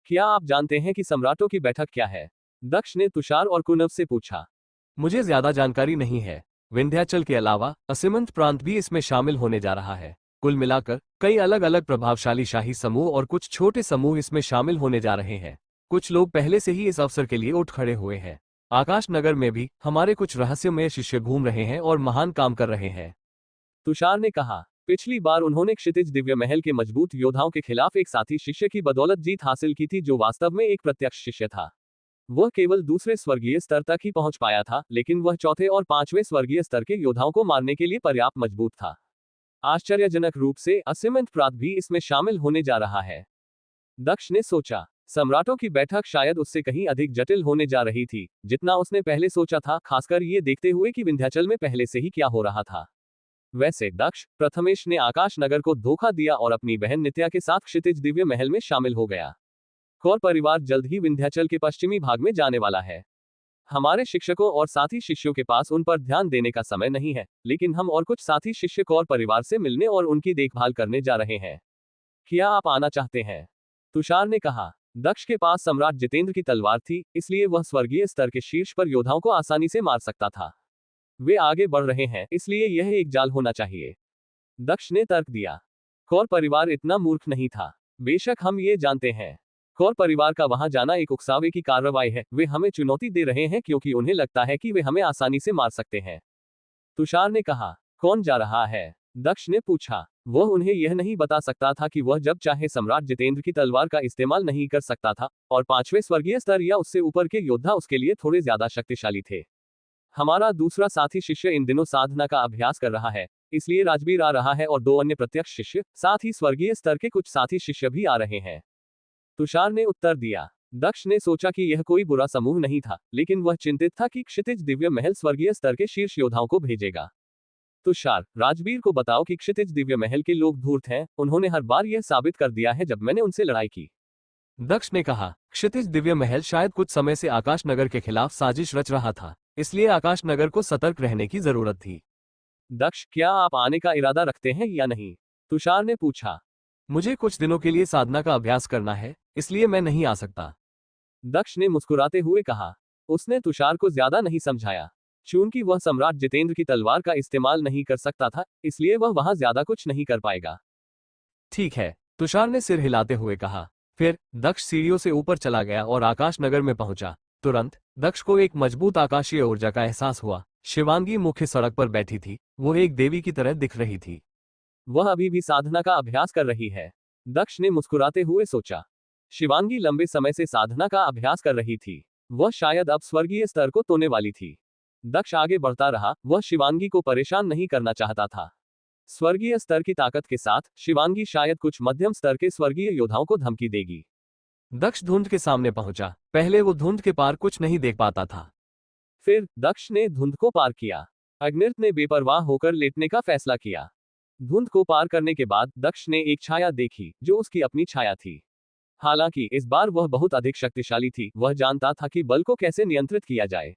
क्या आप जानते हैं कि सम्राटों की बैठक क्या है? दक्ष ने तुषार और कुनव से पूछा। मुझे ज्यादा जानकारी नहीं है। विंध्याचल के अलावा असीमंत प्रांत भी इसमें शामिल होने जा रहा है। कुल मिलाकर कई अलग अलग प्रभावशाली शाही समूह और कुछ छोटे समूह इसमें शामिल होने जा रहे हैं। कुछ लोग पहले से ही इस अवसर के लिए उठ खड़े हुए हैं। आकाश नगर में भी हमारे कुछ रहस्यमय शिष्य घूम रहे हैं और महान काम कर रहे हैं, तुषार ने कहा। पिछली बार उन्होंने क्षितिज दिव्य महल के मजबूत योद्धाओं के खिलाफ एक साथी शिष्य की बदौलत जीत हासिल की थी, जो वास्तव में एक प्रत्यक्ष शिष्य था। वह केवल दूसरे स्वर्गीय स्तर तक ही पहुंच पाया था, लेकिन वह चौथे और 5वें स्वर्गीय स्तर के योद्धाओं को मारने के लिए पर्याप्त मजबूत था। आश्चर्यजनक रूप से असीमंत प्रांत भी इसमें शामिल होने जा रहा है। दक्ष ने सोचा। सम्राटों की बैठक शायद उससे कहीं अधिक जटिल होने जा रही थी, जितना उसने पहले सोचा था, खासकर ये देखते हुए कि विंध्याचल में पहले से ही क्या हो रहा था। वैसे दक्ष, प्रथमेश ने आकाश नगर को धोखा दिया और अपनी बहन नित्या के साथ क्षितिज दिव्य महल में शामिल हो गया। कौर परिवार जल्द ही विंध्याचल के पश्चिमी भाग में जाने वाला है। हमारे शिक्षकों और साथी शिष्यों के पास उन पर ध्यान देने का समय नहीं है, लेकिन हम और कुछ साथी शिष्य कौर परिवार से मिलने और उनकी देखभाल करने जा रहे हैं। क्या आप आना चाहते हैं? तुषार ने कहा। दक्ष के पास सम्राट जितेंद्र की तलवार थी, इसलिए वह स्वर्गीय स्तर के शीर्ष पर योद्धाओं को आसानी से मार सकता था। वे आगे बढ़ रहे हैं, इसलिए यह एक जाल होना चाहिए, दक्ष ने तर्क दिया। कौर परिवार इतना मूर्ख नहीं था। बेशक हम ये जानते हैं। कौर परिवार का वहां जाना एक उकसावे की कार्रवाई है। वे हमें चुनौती दे रहे हैं क्योंकि उन्हें लगता है कि वे हमें आसानी से मार सकते हैं, तुषार ने कहा। कौन जा रहा है? दक्ष ने पूछा। वह उन्हें यह नहीं बता सकता था कि वह जब चाहे सम्राट जितेंद्र की तलवार का इस्तेमाल नहीं कर सकता था, और 5वें स्वर्गीय स्तर या उससे ऊपर के योद्धा उसके लिए थोड़े ज्यादा शक्तिशाली थे। हमारा दूसरा साथी शिष्य इन दिनों साधना का अभ्यास कर रहा है, इसलिए राजवीर आ रहा है और 2 अन्य प्रत्यक्ष शिष्य, साथ ही स्वर्गीय स्तर के कुछ साथी शिष्य भी आ रहे हैं। तुषार ने उत्तर दिया। दक्ष ने सोचा कि यह कोई बुरा समूह नहीं था, लेकिन वह चिंतित था कि क्षितिज दिव्य महल स्वर्गीय स्तर के शीर्ष योद्धाओं को भेजेगा। तुषार, राजवीर को बताओ कि क्षितिज दिव्य महल के लोग धूर्त हैं, उन्होंने हर बार यह साबित कर दिया है जब मैंने उनसे लड़ाई की। दक्ष ने कहा, क्षितिज दिव्य महल शायद कुछ समय से आकाश नगर के खिलाफ साजिश रच रहा था, इसलिए आकाश नगर को सतर्क रहने की जरूरत थी। दक्ष, क्या आप आने का इरादा रखते हैं या नहीं? तुषार ने पूछा। मुझे कुछ दिनों के लिए साधना का अभ्यास करना है, इसलिए मैं नहीं आ सकता। दक्ष ने मुस्कुराते हुए कहा। उसने तुषार को ज्यादा नहीं समझाया। चूंकि वह सम्राट जितेंद्र की तलवार का इस्तेमाल नहीं कर सकता था, इसलिए वह वहां ज्यादा कुछ नहीं कर पाएगा। ठीक है, तुषार ने सिर हिलाते हुए कहा। फिर दक्ष सीढ़ियों से ऊपर चला गया और आकाश नगर में पहुंचा। तुरंत दक्ष को एक मजबूत आकाशीय ऊर्जा का एहसास हुआ। शिवांगी मुख्य सड़क पर बैठी थी, वो एक देवी की तरह दिख रही थी। वह अभी भी साधना का अभ्यास कर रही है, दक्ष ने मुस्कुराते हुए सोचा। शिवांगी लंबे समय से साधना का अभ्यास कर रही थी, वह शायद अब स्वर्गीय स्तर को तोड़ने वाली थी। दक्ष आगे बढ़ता रहा, वह शिवांगी को परेशान नहीं करना चाहता था। स्वर्गीय स्तर की ताकत के साथ शिवांगी शायद कुछ मध्यम स्तर के स्वर्गीय योद्धाओं को धमकी देगी। दक्ष धुंध के सामने पहुंचा। पहले वो धुंध के पार कुछ नहीं देख पाता था। फिर दक्ष ने धुंध को पार किया। अग्निर्त ने बेपरवाह होकर लेटने का फैसला किया। धुंध को पार करने के बाद दक्ष ने एक छाया देखी, जो उसकी अपनी छाया थी। हालांकि इस बार वह बहुत अधिक शक्तिशाली थी, वह जानता था कि बल को कैसे नियंत्रित किया जाए।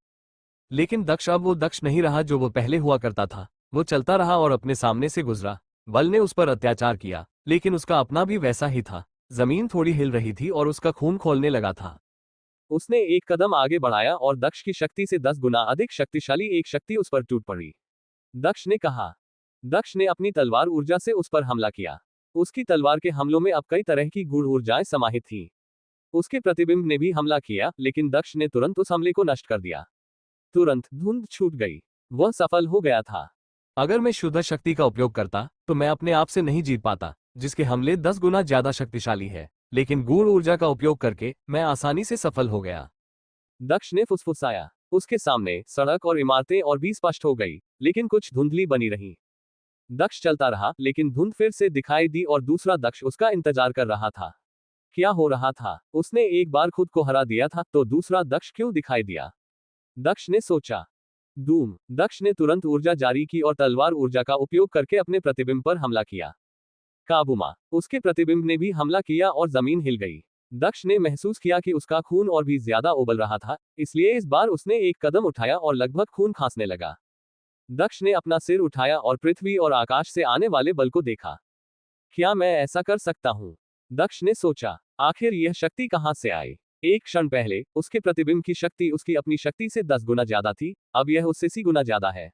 लेकिन दक्ष अब वो दक्ष नहीं रहा जो वो पहले हुआ करता था। वो चलता रहा और अपने सामने से गुजरा। बल ने उस पर अत्याचार किया, लेकिन उसका अपना भी वैसा ही था। जमीन थोड़ी हिल रही थी और उसका खून खौलने लगा था। उसने एक कदम आगे बढ़ाया और दक्ष की शक्ति से 10 गुना अधिक शक्तिशाली एक शक्ति उस पर टूट पड़ी। दक्ष ने कहा। दक्ष ने अपनी तलवार ऊर्जा से उस पर हमला किया। उसकी तलवार के हमलों में अब कई तरह की गूढ़ ऊर्जाएं समाहित थीं। उसके प्रतिबिंब ने भी हमला किया, लेकिन दक्ष ने तुरंत उस हमले को नष्ट कर दिया। तुरंत धुंध छूट गई। वह सफल हो गया था। अगर मैं शुद्ध शक्ति का उपयोग करता तो मैं अपने आप से नहीं जीत पाता, जिसके हमले 10 गुना ज्यादा शक्तिशाली है। लेकिन गूढ़ ऊर्जा का उपयोग करके मैं आसानी से सफल हो गया। दक्ष ने फुसफुसाया। उसके सामने सड़क और इमारतें और भी स्पष्ट हो गई, लेकिन कुछ धुंधली बनी रही। दक्ष चलता रहा, लेकिन धुंध फिर से दिखाई दी और दूसरा दक्ष उसका इंतजार कर रहा था। क्या हो रहा था? उसने एक बार खुद को हरा दिया था, तो दूसरा दक्ष क्यों दिखाई दिया? दक्ष ने सोचा। धूम! दक्ष ने तुरंत ऊर्जा जारी की और तलवार ऊर्जा का उपयोग करके अपने प्रतिबिंब पर हमला किया। काबूमा! उसके प्रतिबिंब ने भी हमला किया और जमीन हिल गई। दक्ष ने महसूस किया कि उसका खून और भी ज्यादा उबल रहा था, इसलिए इस बार उसने एक कदम उठाया और लगभग खून खांसने लगा। दक्ष ने अपना सिर उठाया और पृथ्वी और आकाश से आने वाले बल को देखा। क्या मैं ऐसा कर सकता हूं? दक्ष ने सोचा। आखिर यह शक्ति कहां से आई? एक क्षण पहले उसके प्रतिबिंब की शक्ति उसकी अपनी शक्ति से 10 गुना ज्यादा थी, अब यह उससे 80 गुना ज्यादा है।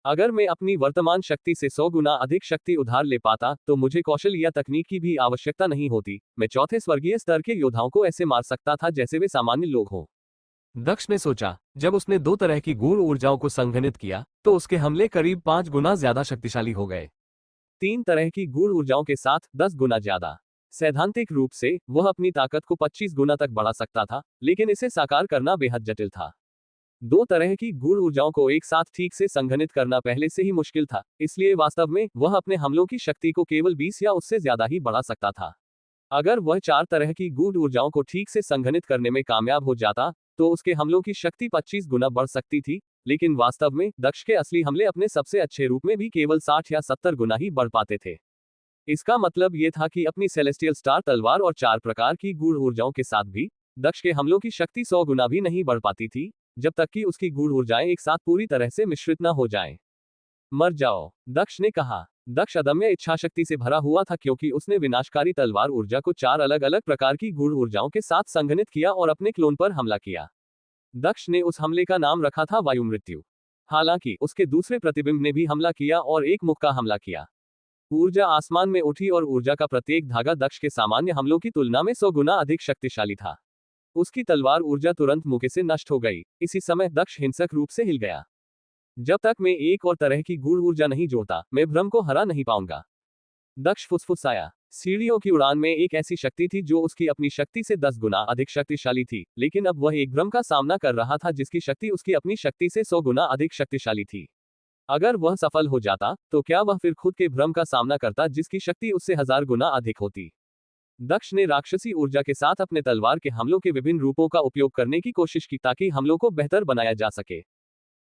अगर मैं अपनी वर्तमान शक्ति से 100 गुना अधिक शक्ति उधार ले पाता, तो मुझे कौशल या तकनीक की भी आवश्यकता नहीं होती। मैं चौथे स्वर्गीय स्तर के योद्धाओं को ऐसे मार सकता था जैसे वे सामान्य लोग हों। दक्ष ने सोचा। जब उसने 2 तरह की गूढ़ ऊर्जाओं को संघनित किया तो उसके हमले करीब 5 गुना ज्यादा शक्तिशाली हो गए। 3 तरह की गूढ़ ऊर्जाओं के साथ 10 गुना ज्यादा। सैद्धांतिक रूप से वह अपनी ताकत को 25 गुना तक बढ़ा सकता था, लेकिन इसे साकार करना बेहद जटिल था। 2 तरह की गूढ़ ऊर्जाओं को एक साथ ठीक से संघनित करना पहले से ही मुश्किल था, इसलिए वास्तव में वह अपने हमलों की शक्ति को केवल 20 या उससे ज्यादा ही बढ़ा सकता था। अगर वह 4 तरह की गूढ़ ऊर्जाओं को ठीक से संघनित करने में कामयाब हो जाता, तो उसके हमलों की शक्ति 25 गुना बढ़ सकती थी, लेकिन वास्तव में दक्ष के असली हमले अपने सबसे अच्छे रूप में भी केवल 60 या 70 गुना ही बढ़ पाते थे। इसका मतलब यह था कि अपनी सेलेस्टियल स्टार तलवार और 4 प्रकार की गूढ़ ऊर्जाओं के साथ भी दक्ष के हमलों की शक्ति 100 गुना भी नहीं बढ़ पाती थी, जब तक कि उसकी गूढ़ ऊर्जाएं एक साथ पूरी तरह से मिश्रित न हो जाएं। मर जाओ, दक्ष ने कहा। दक्ष अदम्य इच्छाशक्ति से भरा हुआ था, क्योंकि उसने विनाशकारी तलवार ऊर्जा को 4 अलग अलग प्रकार की गूढ़ ऊर्जाओं के साथ संघनित किया और अपने क्लोन पर हमला किया। दक्ष ने उस हमले का नाम रखा था वायु मृत्यु। हालांकि उसके दूसरे प्रतिबिंब ने भी हमला किया और एक मुख का हमला किया। ऊर्जा आसमान में उठी और ऊर्जा का प्रत्येक धागा दक्ष के सामान्य हमलों की तुलना में 100 गुना अधिक शक्तिशाली था। उसकी तलवार ऊर्जा तुरंत मुके से नष्ट हो गई। इसी समय दक्ष हिंसक रूप से हिल गया। जब तक मैं एक और तरह की गूढ़ ऊर्जा नहीं जोड़ता, मैं भ्रम को हरा नहीं पाऊंगा। दक्ष फुसफुसाया। सीढ़ियों की उड़ान में एक ऐसी शक्ति थी जो उसकी अपनी शक्ति से 10 गुना अधिक शक्तिशाली थी, लेकिन अब वह एक भ्रम का सामना कर रहा था जिसकी शक्ति उसकी अपनी शक्ति से 100 गुना अधिक शक्तिशाली थी। अगर वह सफल हो जाता तो क्या वह फिर खुद के भ्रम का सामना करता जिसकी शक्ति उससे 1000 गुना अधिक होती। दक्ष ने राक्षसी ऊर्जा के साथ अपने तलवार के हमलों के विभिन्न रूपों का उपयोग करने की कोशिश की ताकि हमलों को बेहतर बनाया जा सके।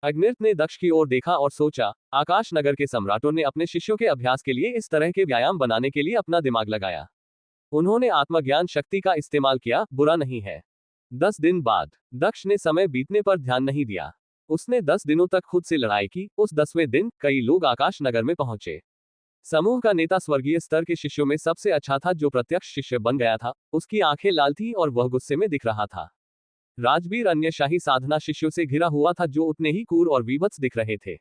अग्निर्थ ने दक्ष की ओर देखा और सोचा, आकाश नगर के सम्राटों ने अपने शिष्यों के अभ्यास के लिए इस तरह के व्यायाम बनाने के लिए अपना दिमाग लगाया। उन्होंने आत्मज्ञान शक्ति का इस्तेमाल किया, बुरा नहीं है। 10 दिन बाद दक्ष ने समय बीतने पर ध्यान नहीं दिया। उसने 10 दिनों तक खुद से लड़ाई की। उस 10वें दिन कई लोग आकाश नगर में पहुंचे। समूह का नेता स्वर्गीय स्तर के शिष्यों में सबसे अच्छा था जो प्रत्यक्ष शिष्य बन गया था। उसकी आंखें लाल थी और वह गुस्से में दिख रहा था। राजवीर अन्य शाही साधना शिष्यों से घिरा हुआ था जो उतने ही क्रूर और विभत्स दिख रहे थे।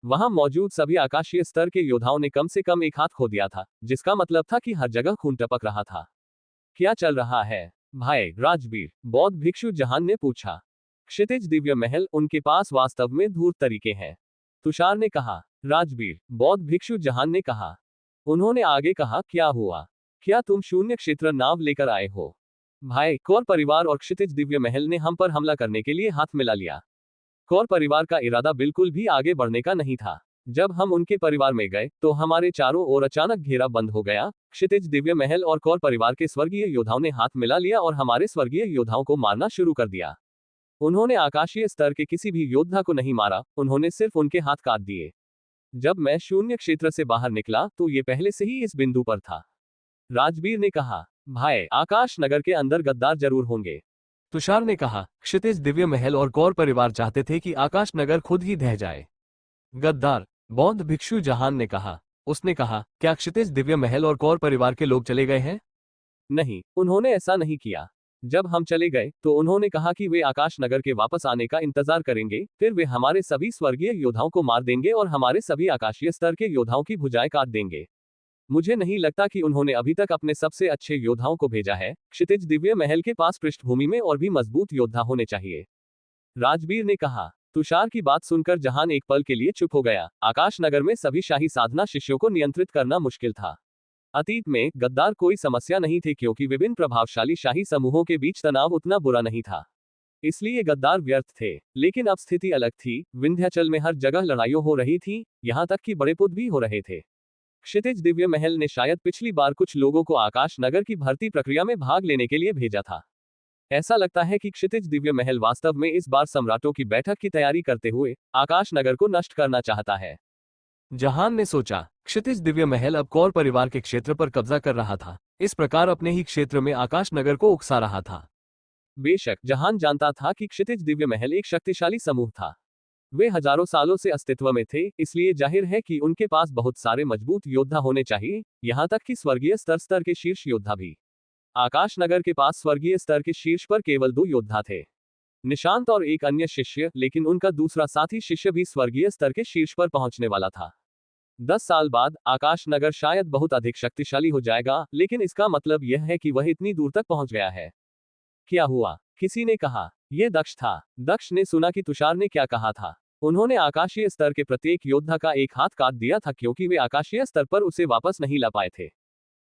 वहां मौजूद सभी आकाशीय स्तर के योद्धाओं ने कम से कम एक हाथ खो दिया था, जिसका मतलब था कि हर जगह खून टपक रहा था। क्या चल रहा है भाई? राजवीर बौद्ध भिक्षु जहान ने पूछा। क्षितिज दिव्य महल, उनके पास वास्तव में धूर्त तरीके हैं, तुषार ने कहा। राजवीर बौद्ध भिक्षु जहान ने कहा। उन्होंने आगे कहा, क्या हुआ? क्या तुम शून्य क्षेत्र नाव लेकर आए हो? भाई, कौर परिवार और क्षितिज दिव्य महल ने हम पर हमला करने के लिए हाथ मिला लिया। कौर परिवार का इरादा बिल्कुल भी आगे बढ़ने का नहीं था। जब हम उनके परिवार में गए तो हमारे चारों ओर अचानक घेरा बंद हो गया। क्षितिज दिव्य महल और कौर परिवार के स्वर्गीय योद्धाओं ने हाथ मिला लिया और हमारे स्वर्गीय योद्धाओं को मारना शुरू कर दिया। उन्होंने आकाशीय स्तर के किसी भी योद्धा को नहीं मारा, उन्होंने सिर्फ उनके हाथ काट दिए। जब मैं शून्य क्षेत्र से बाहर निकला तो ये पहले से ही इस बिंदु पर था। राजवीर ने कहा। भाई, आकाश नगर के अंदर गद्दार जरूर होंगे, तुषार ने कहा। क्षितिज दिव्य महल और कौर परिवार चाहते थे कि आकाश नगर खुद ही ढह जाए। गद्दार? बौद्ध भिक्षु जहान ने कहा। उसने कहा, क्या क्षितिज दिव्य महल और कौर परिवार के लोग चले गए हैं? नहीं, उन्होंने ऐसा नहीं किया। जब हम चले गए तो उन्होंने कहा कि वे आकाश नगर के वापस आने का इंतजार करेंगे, फिर वे हमारे सभी स्वर्गीय योद्धाओं को मार देंगे और हमारे सभी आकाशीय स्तर के योद्धाओं की भुजाएं काट देंगे। मुझे नहीं लगता कि उन्होंने अभी तक अपने सबसे अच्छे योद्धाओं को भेजा है। क्षितिज दिव्य महल के पास पृष्ठभूमि में और भी मजबूत योद्धा होने चाहिए, राजवीर ने कहा। तुषार की बात सुनकर जहान एक पल के लिए चुप हो गया। आकाश नगर में सभी शाही साधना शिष्यों को नियंत्रित करना मुश्किल था। अतीत में गद्दार कोई समस्या नहीं थे क्योंकि विभिन्न प्रभावशाली शाही समूहों के बीच तनाव उतना बुरा नहीं था, इसलिए गद्दार व्यर्थ थे। लेकिन अब स्थिति अलग थी। विंध्याचल में हर जगह लड़ाइयां हो रही थी, यहां तक कि बड़े पुत भी हो रहे थे। क्षितिज दिव्य महल ने शायद पिछली बार कुछ लोगों को आकाश नगर की भर्ती प्रक्रिया में भाग लेने के लिए भेजा था। ऐसा लगता है कि क्षितिज दिव्य महल वास्तव में इस बार सम्राटों की बैठक की तैयारी करते हुए आकाश नगर को नष्ट करना चाहता है। जहान ने सोचा, क्षितिज दिव्य महल अब कौर परिवार के क्षेत्र पर कब्जा कर रहा था, इस प्रकार अपने ही क्षेत्र में आकाश नगर को उकसा रहा था। बेशक जहान जानता था कि क्षितिज दिव्य महल एक शक्तिशाली समूह था। वे हजारों सालों से अस्तित्व में थे, इसलिए जाहिर है कि उनके पास बहुत सारे मजबूत योद्धा होने चाहिए, यहां तक कि स्वर्गीय स्तर के शीर्ष योद्धा भी। आकाश नगर के पास स्वर्गीय स्तर के शीर्ष पर केवल 2 योद्धा थे, निशांत और एक अन्य शिष्य, लेकिन उनका दूसरा साथी शिष्य भी स्वर्गीय स्तर के शीर्ष पर पहुंचने वाला था। 10 साल बाद आकाश नगर शायद बहुत अधिक शक्तिशाली हो जाएगा, लेकिन इसका मतलब यह है कि वह इतनी दूर तक पहुंच गया है। क्या हुआ? किसी ने कहा। यह दक्ष था। दक्ष ने सुना कि तुषार ने क्या कहा था। उन्होंने आकाशीय स्तर के प्रत्येक योद्धा का एक हाथ काट दिया था क्योंकि वे आकाशीय स्तर पर उसे वापस नहीं ला पाए थे।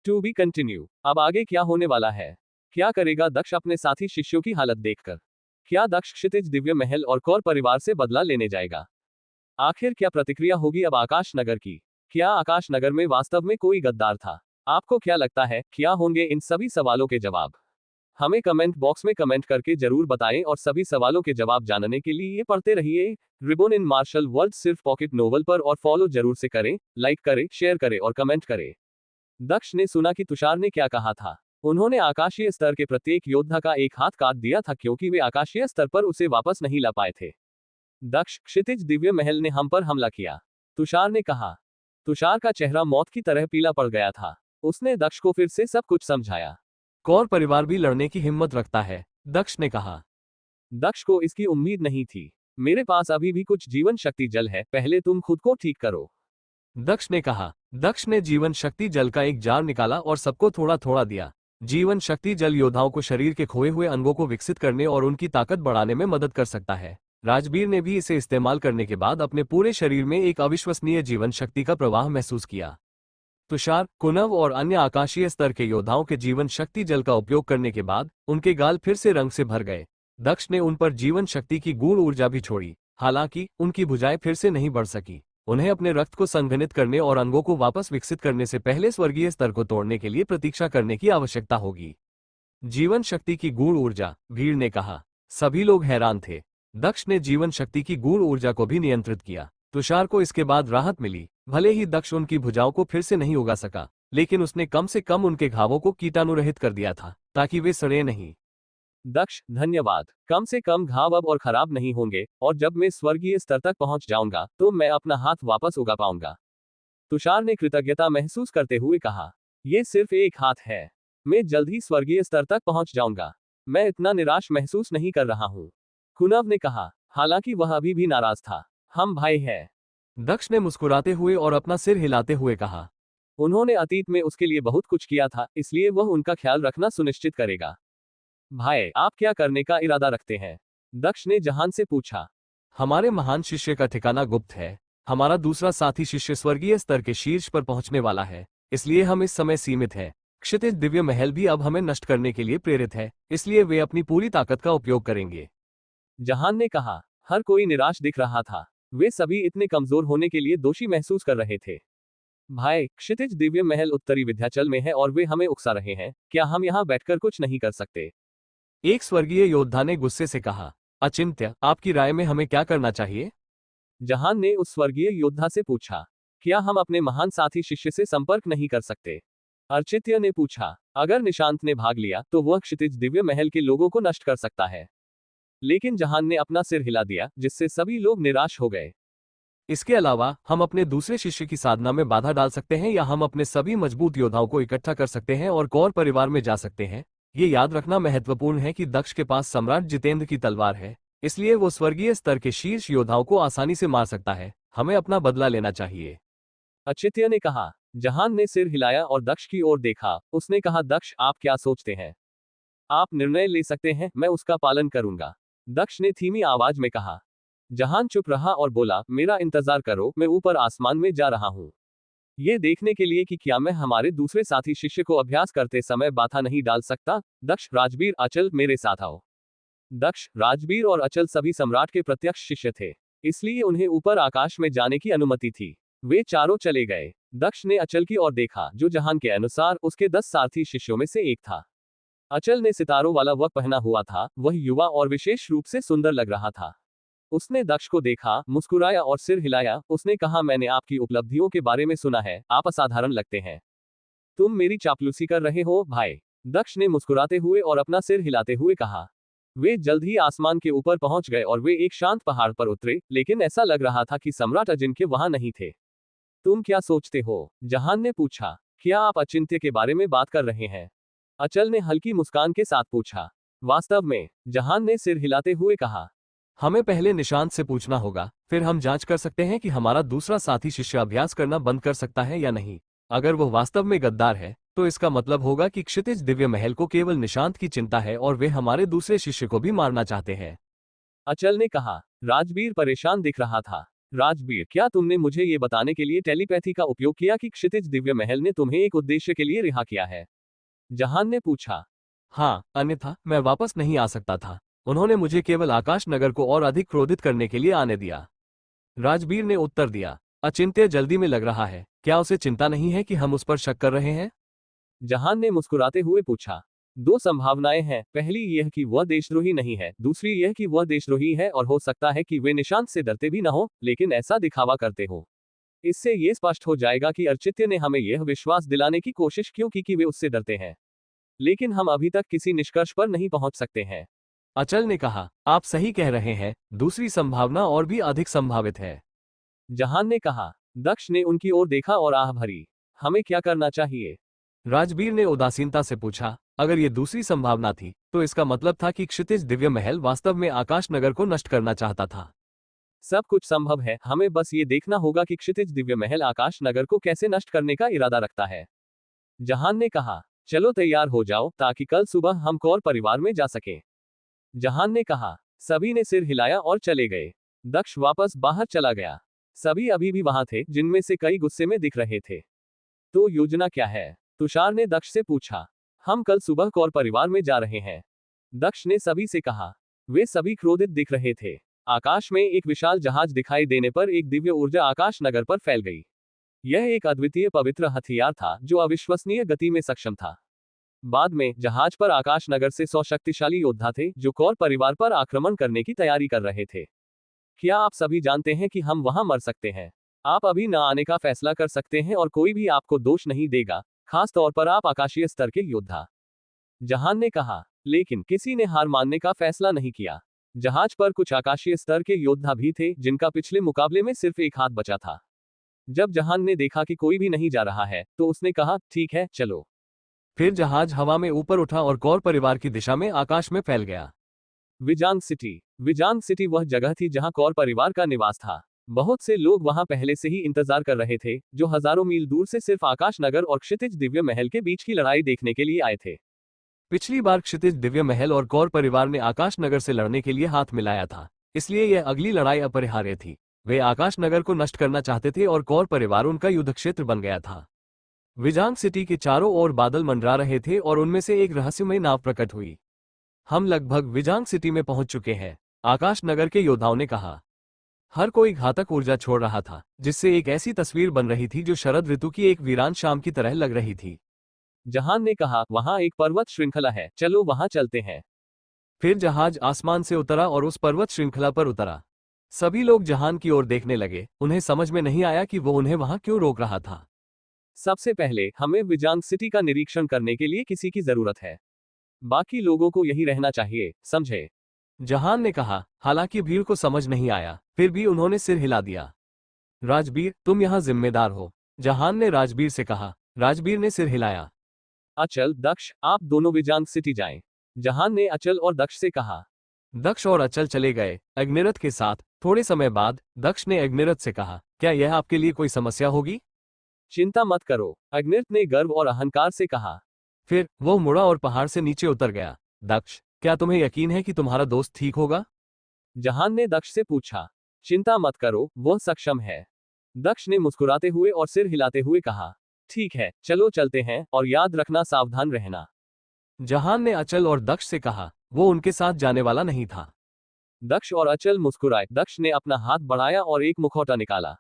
To be continue. अब आगे क्या होने वाला है? क्या करेगा दक्ष अपने साथी शिष्यों की हालत देखकर? क्या दक्ष क्षितिज दिव्य महल और कौर परिवार से बदला लेने जाएगा? आखिर क्या प्रतिक्रिया होगी अब आकाश नगर की? क्या आकाश नगर में वास्तव में कोई गद्दार था? आपको क्या लगता है, क्या होंगे इन सभी सवालों के जवाब? हमें कमेंट बॉक्स में कमेंट करके जरूर बताएं और सभी सवालों के जवाब जानने के लिए पढ़ते रहिए रिबन इन मार्शल वर्ल्ड सिर्फ पॉकेट नोवेल पर, और फॉलो जरूर से करें, लाइक करें, शेयर करें और कमेंट करें। दक्ष ने सुना कि तुषार ने क्या कहा था। उन्होंने आकाशीय स्तर के प्रत्येक योद्धा का एक हाथ काट दिया था क्योंकि वे आकाशीय स्तर पर उसे वापस नहीं ला पाए थे। दक्ष, क्षितिज दिव्य महल ने हम पर हमला किया, तुषार ने कहा। तुषार का चेहरा मौत की तरह पीला पड़ गया था। उसने दक्ष को फिर से सब कुछ समझाया। कौर परिवार भी लड़ने की हिम्मत रखता है, दक्ष ने कहा। दक्ष को इसकी उम्मीद नहीं थी। मेरे पास अभी भी कुछ जीवन शक्ति जल है, पहले तुम खुद को ठीक करो, दक्ष ने कहा। दक्ष ने जीवन शक्ति जल का एक जार निकाला और सबको थोड़ा थोड़ा दिया। जीवन शक्ति जल योद्धाओं को शरीर के खोए हुए अंगों को विकसित करने और उनकी ताकत बढ़ाने में मदद कर सकता है। राजवीर ने भी इसे इस्तेमाल करने के बाद अपने पूरे शरीर में एक अविश्वसनीय जीवन शक्ति का प्रवाह महसूस किया। तुषार, कुनव और अन्य आकाशीय स्तर के योद्धाओं के जीवन शक्ति जल का उपयोग करने के बाद उनके गाल फिर से रंग से भर गए। दक्ष ने उन पर जीवन शक्ति की गूढ़ ऊर्जा भी छोड़ी, हालांकि उनकी भुजाएं फिर से नहीं बढ़ सकी। उन्हें अपने रक्त को संघनित करने और अंगों को वापस विकसित करने से पहले स्वर्गीय स्तर को तोड़ने के लिए प्रतीक्षा करने की आवश्यकता होगी। जीवन शक्ति की गूढ़ ऊर्जा, भीड़ ने कहा। सभी लोग हैरान थे। दक्ष ने जीवन शक्ति की गूढ़ ऊर्जा को भी नियंत्रित किया। तुषार को इसके बाद राहत मिली। भले ही दक्ष उनकी भुजाओं को फिर से नहीं उगा सका, लेकिन उसने कम से कम उनके घावों को कीटाणुरहित कर दिया था, ताकि वे सड़े नहीं। दक्ष, धन्यवाद। कम से कम घाव अब और खराब नहीं होंगे, और जब मैं स्वर्गीय स्तर तक पहुंच जाऊंगा तो मैं अपना हाथ वापस उगा पाऊंगा। तुषार ने कृतज्ञता महसूस करते हुए कहा, यह सिर्फ एक हाथ है। मैं जल्द ही स्वर्गीय स्तर तक पहुंच जाऊंगा। मैं इतना निराश महसूस नहीं कर रहा हूं। कुनव ने कहा, हालांकि वह अभी भी नाराज था। हम भाई हैं। दक्ष ने मुस्कुराते हुए और अपना सिर हिलाते हुए कहा। उन्होंने अतीत में उसके लिए बहुत कुछ किया था, इसलिए वह उनका ख्याल रखना सुनिश्चित करेगा। भाई, आप क्या करने का इरादा रखते हैं? दक्ष ने जहान से पूछा। हमारे महान शिष्य का ठिकाना गुप्त है। हमारा दूसरा साथी शिष्य स्वर्गीय स्तर के शीर्ष पर पहुंचने वाला है, इसलिए हम इस समय सीमित हैं। क्षितिज दिव्य महल भी अब हमें नष्ट करने के लिए प्रेरित है, इसलिए वे अपनी पूरी ताकत का उपयोग करेंगे। जहान ने कहा। हर कोई निराश दिख रहा था। वे सभी इतने कमजोर होने के लिए दोषी महसूस कर रहे थे। भाई, क्षितिज दिव्य महल उत्तरी विंध्याचल में है और वे हमें उकसा रहे हैं। क्या हम यहाँ बैठकर कुछ नहीं कर सकते? एक स्वर्गीय योद्धा ने गुस्से से कहा। अचिंत्य, आपकी राय में हमें क्या करना चाहिए? जहान ने उस स्वर्गीय योद्धा से पूछा, क्या हम अपने महान साथी शिष्य से संपर्क नहीं कर सकते? अर्चित्य ने पूछा, अगर निशांत ने भाग लिया तो वह क्षितिज दिव्य महल के लोगों को नष्ट कर सकता है। लेकिन जहान ने अपना सिर हिला दिया, जिससे सभी लोग निराश हो गए। इसके अलावा हम अपने दूसरे शिष्य की साधना में बाधा डाल सकते हैं, या हम अपने सभी मजबूत योद्धाओं को इकट्ठा कर सकते हैं और कौर परिवार में जा सकते हैं। ये याद रखना महत्वपूर्ण है कि दक्ष के पास सम्राट जितेंद्र की तलवार है, इसलिए वो स्वर्गीय स्तर के शीर्ष योद्धाओं को आसानी से मार सकता है। हमें अपना बदला लेना चाहिए। अचित्य ने कहा। जहान ने सिर हिलाया और दक्ष की ओर देखा। उसने कहा, दक्ष, आप क्या सोचते हैं? आप निर्णय ले सकते हैं, मैं उसका पालन करूंगा। दक्ष ने धीमी आवाज में कहा। जहान चुप रहा और बोला, मेरा इंतजार करो, मैं ऊपर आसमान में जा रहा हूं। ये देखने के लिए कि क्या मैं हमारे दूसरे साथी शिष्य को अभ्यास करते समय बाधा नहीं डाल सकता। दक्ष, राजबीर, अचल, मेरे साथ आओ। दक्ष, राजबीर और अचल सभी सम्राट के प्रत्यक्ष शिष्य थे, इसलिए उन्हें ऊपर आकाश में जाने की अनुमति थी। वे चारों चले गए। दक्ष ने अचल की ओर देखा, जो जहान के अनुसार उसके 10 सारथी शिष्यों में से एक था। अचल ने सितारों वाला वक पहना हुआ था। वह युवा और विशेष रूप से सुंदर लग रहा था। उसने दक्ष को देखा, मुस्कुराया और सिर हिलाया। उसने कहा, मैंने आपकी उपलब्धियों के बारे में सुना है, आप असाधारण लगते हैं। तुम मेरी चापलूसी कर रहे हो, भाई? दक्ष ने मुस्कुराते हुए और अपना सिर हिलाते हुए कहा। वे जल्द ही आसमान के ऊपर पहुंच गए और वे एक शांत पहाड़ पर उतरे, लेकिन ऐसा लग रहा था कि सम्राट अजिंक्य वहां नहीं थे। तुम क्या सोचते हो? जहान ने पूछा। क्या आप अचिंत्य के बारे में बात कर रहे हैं? अचल ने हल्की मुस्कान के साथ पूछा। वास्तव में, जहान ने सिर हिलाते हुए कहा। हमें पहले निशांत से पूछना होगा, फिर हम जांच कर सकते हैं कि हमारा दूसरा साथी शिष्य अभ्यास करना बंद कर सकता है या नहीं। अगर वह वास्तव में गद्दार है, तो इसका मतलब होगा कि क्षितिज दिव्य महल को केवल निशांत की चिंता है और वे हमारे दूसरे शिष्य को भी मारना चाहते हैं। अचल ने कहा। राजबीर परेशान दिख रहा था। राजबीर, क्या तुमने मुझे ये बताने के लिए टेलीपैथी का उपयोग किया कि क्षितिज दिव्य महल ने तुम्हें एक उद्देश्य के लिए रिहा किया है? जहान ने पूछा। हाँ, अन्यथा मैं वापस नहीं आ सकता था। उन्होंने मुझे केवल आकाश नगर को और अधिक क्रोधित करने के लिए आने दिया। राजबीर ने उत्तर दिया। अचिंत्य जल्दी में लग रहा है। क्या उसे चिंता नहीं है कि हम उस पर शक कर रहे हैं? जहान ने मुस्कुराते हुए पूछा। 2 संभावनाएं हैं। पहली यह कि वह देशद्रोही नहीं है, दूसरी यह कि वह देशद्रोही है और हो सकता है कि वे निशांत से डरते भी न हो, लेकिन ऐसा दिखावा करते हो। इससे यह स्पष्ट हो जाएगा कि अर्चित्य ने हमें यह विश्वास दिलाने की कोशिश क्यों की कि वे उससे डरते हैं। लेकिन हम अभी तक किसी निष्कर्ष पर नहीं पहुंच सकते हैं। अचल ने कहा। आप सही कह रहे हैं, दूसरी संभावना और भी अधिक संभावित है। जहान ने कहा। दक्ष ने उनकी ओर देखा और आह भरी। हमें क्या करना चाहिए? राजबीर ने उदासीनता से पूछा। अगर ये दूसरी संभावना थी, तो इसका मतलब था कि क्षितिज दिव्य महल वास्तव में आकाश नगर को नष्ट करना चाहता था। सब कुछ संभव है, हमें बस ये देखना होगा कि क्षितिज दिव्य महल आकाश नगर को कैसे नष्ट करने का इरादा रखता है। जहान ने कहा। चलो तैयार हो जाओ, ताकि कल सुबह हम कौर परिवार में जा सकें। जहान ने कहा। सभी ने सिर हिलाया और चले गए। दक्ष वापस बाहर चला गया। सभी अभी भी वहां थे, जिनमें से कई गुस्से में दिख रहे थे। तो योजना क्या है? तुषार ने दक्ष से पूछा। हम कल सुबह कौर परिवार में जा रहे हैं, दक्ष ने सभी से कहा। वे सभी क्रोधित दिख रहे थे। आकाश में एक विशाल जहाज दिखाई देने पर एक दिव्य ऊर्जा आकाश नगर पर फैल गई। यह एक अद्वितीय पवित्र हथियार था जो अविश्वसनीय गति में सक्षम था। बाद में जहाज पर आकाश नगर से 100 शक्तिशाली योद्धा थे जो कौर परिवार पर आक्रमण करने की तैयारी कर रहे थे। क्या आप सभी जानते हैं कि हम वहां मर सकते हैं? आप अभी न आने का फैसला कर सकते हैं और कोई भी आपको दोष नहीं देगा, खास तौर पर आप आकाशीय स्तर के योद्धा। जहान ने कहा। लेकिन किसी ने हार मानने का फैसला नहीं किया। जहाज पर कुछ आकाशीय स्तर के योद्धा भी थे जिनका पिछले मुकाबले में सिर्फ एक हाथ बचा था। जब जहान ने देखा कि कोई भी नहीं जा रहा है तो उसने कहा, ठीक है, चलो। फिर जहाज हवा में ऊपर उठा और कौर परिवार की दिशा में आकाश में फैल गया। विजांग सिटी। विजांग सिटी वह जगह थी जहां कौर परिवार का निवास था। बहुत से लोग वहां पहले से ही इंतजार कर रहे थे, जो हजारों मील दूर से सिर्फ आकाश नगर और क्षितिज दिव्य महल के बीच की लड़ाई देखने के लिए आए थे। पिछली बार क्षितिज दिव्य महल और कौर परिवार ने आकाश नगर से लड़ने के लिए हाथ मिलाया था, इसलिए यह अगली लड़ाई अपरिहार्य थी। वे आकाश नगर को नष्ट करना चाहते थे और कौर परिवार उनका युद्ध क्षेत्र बन गया था। विजांग सिटी के चारों ओर बादल मंडरा रहे थे और उनमें से एक रहस्यमय नाव प्रकट हुई। हम लगभग विजांग सिटी में पहुंच चुके हैं, आकाश नगर के योद्धाओं ने कहा। हर कोई घातक ऊर्जा छोड़ रहा था, जिससे एक ऐसी तस्वीर बन रही थी जो शरद ऋतु की एक वीरान शाम की तरह लग रही थी। जहान ने कहा, वहां एक पर्वत श्रृंखला है, चलो वहां चलते हैं। फिर जहाज आसमान से उतरा और उस पर्वत श्रृंखला पर उतरा। सभी लोग जहान की ओर देखने लगे। उन्हें समझ में नहीं आया कि वो उन्हें वहां क्यों रोक रहा था। सबसे पहले हमें विजांग सिटी का निरीक्षण करने के लिए किसी की जरूरत है। बाकी लोगों को यही रहना चाहिए, समझे? जहान ने कहा। हालांकि भीड़ को समझ नहीं आया, फिर भी उन्होंने सिर हिला दिया। राजबीर, तुम यहाँ जिम्मेदार हो, जहान ने राजबीर से कहा। राजबीर ने सिर हिलाया। अचल, दक्ष, आप दोनों विजांग सिटी जाएं। जहान ने अचल और दक्ष से कहा। दक्ष और अचल चले गए अग्निरथ के साथ। थोड़े समय बाद दक्ष ने अग्निरथ से कहा, क्या यह आपके लिए कोई समस्या होगी? चिंता मत करो, अग्निरथ ने गर्व और अहंकार से कहा। फिर वो मुड़ा और पहाड़ से नीचे उतर गया। दक्ष, क्या तुम्हें यकीन है कि तुम्हारा दोस्त ठीक होगा? जहान ने दक्ष से पूछा। चिंता मत करो, वह सक्षम है। दक्ष ने मुस्कुराते हुए और सिर हिलाते हुए कहा। ठीक है, चलो चलते हैं, और याद रखना, सावधान रहना। जहान ने अचल और दक्ष से कहा। वो उनके साथ जाने वाला नहीं था। दक्ष और अचल मुस्कुराए। दक्ष ने अपना हाथ बढ़ाया और एक मुखौटा निकाला।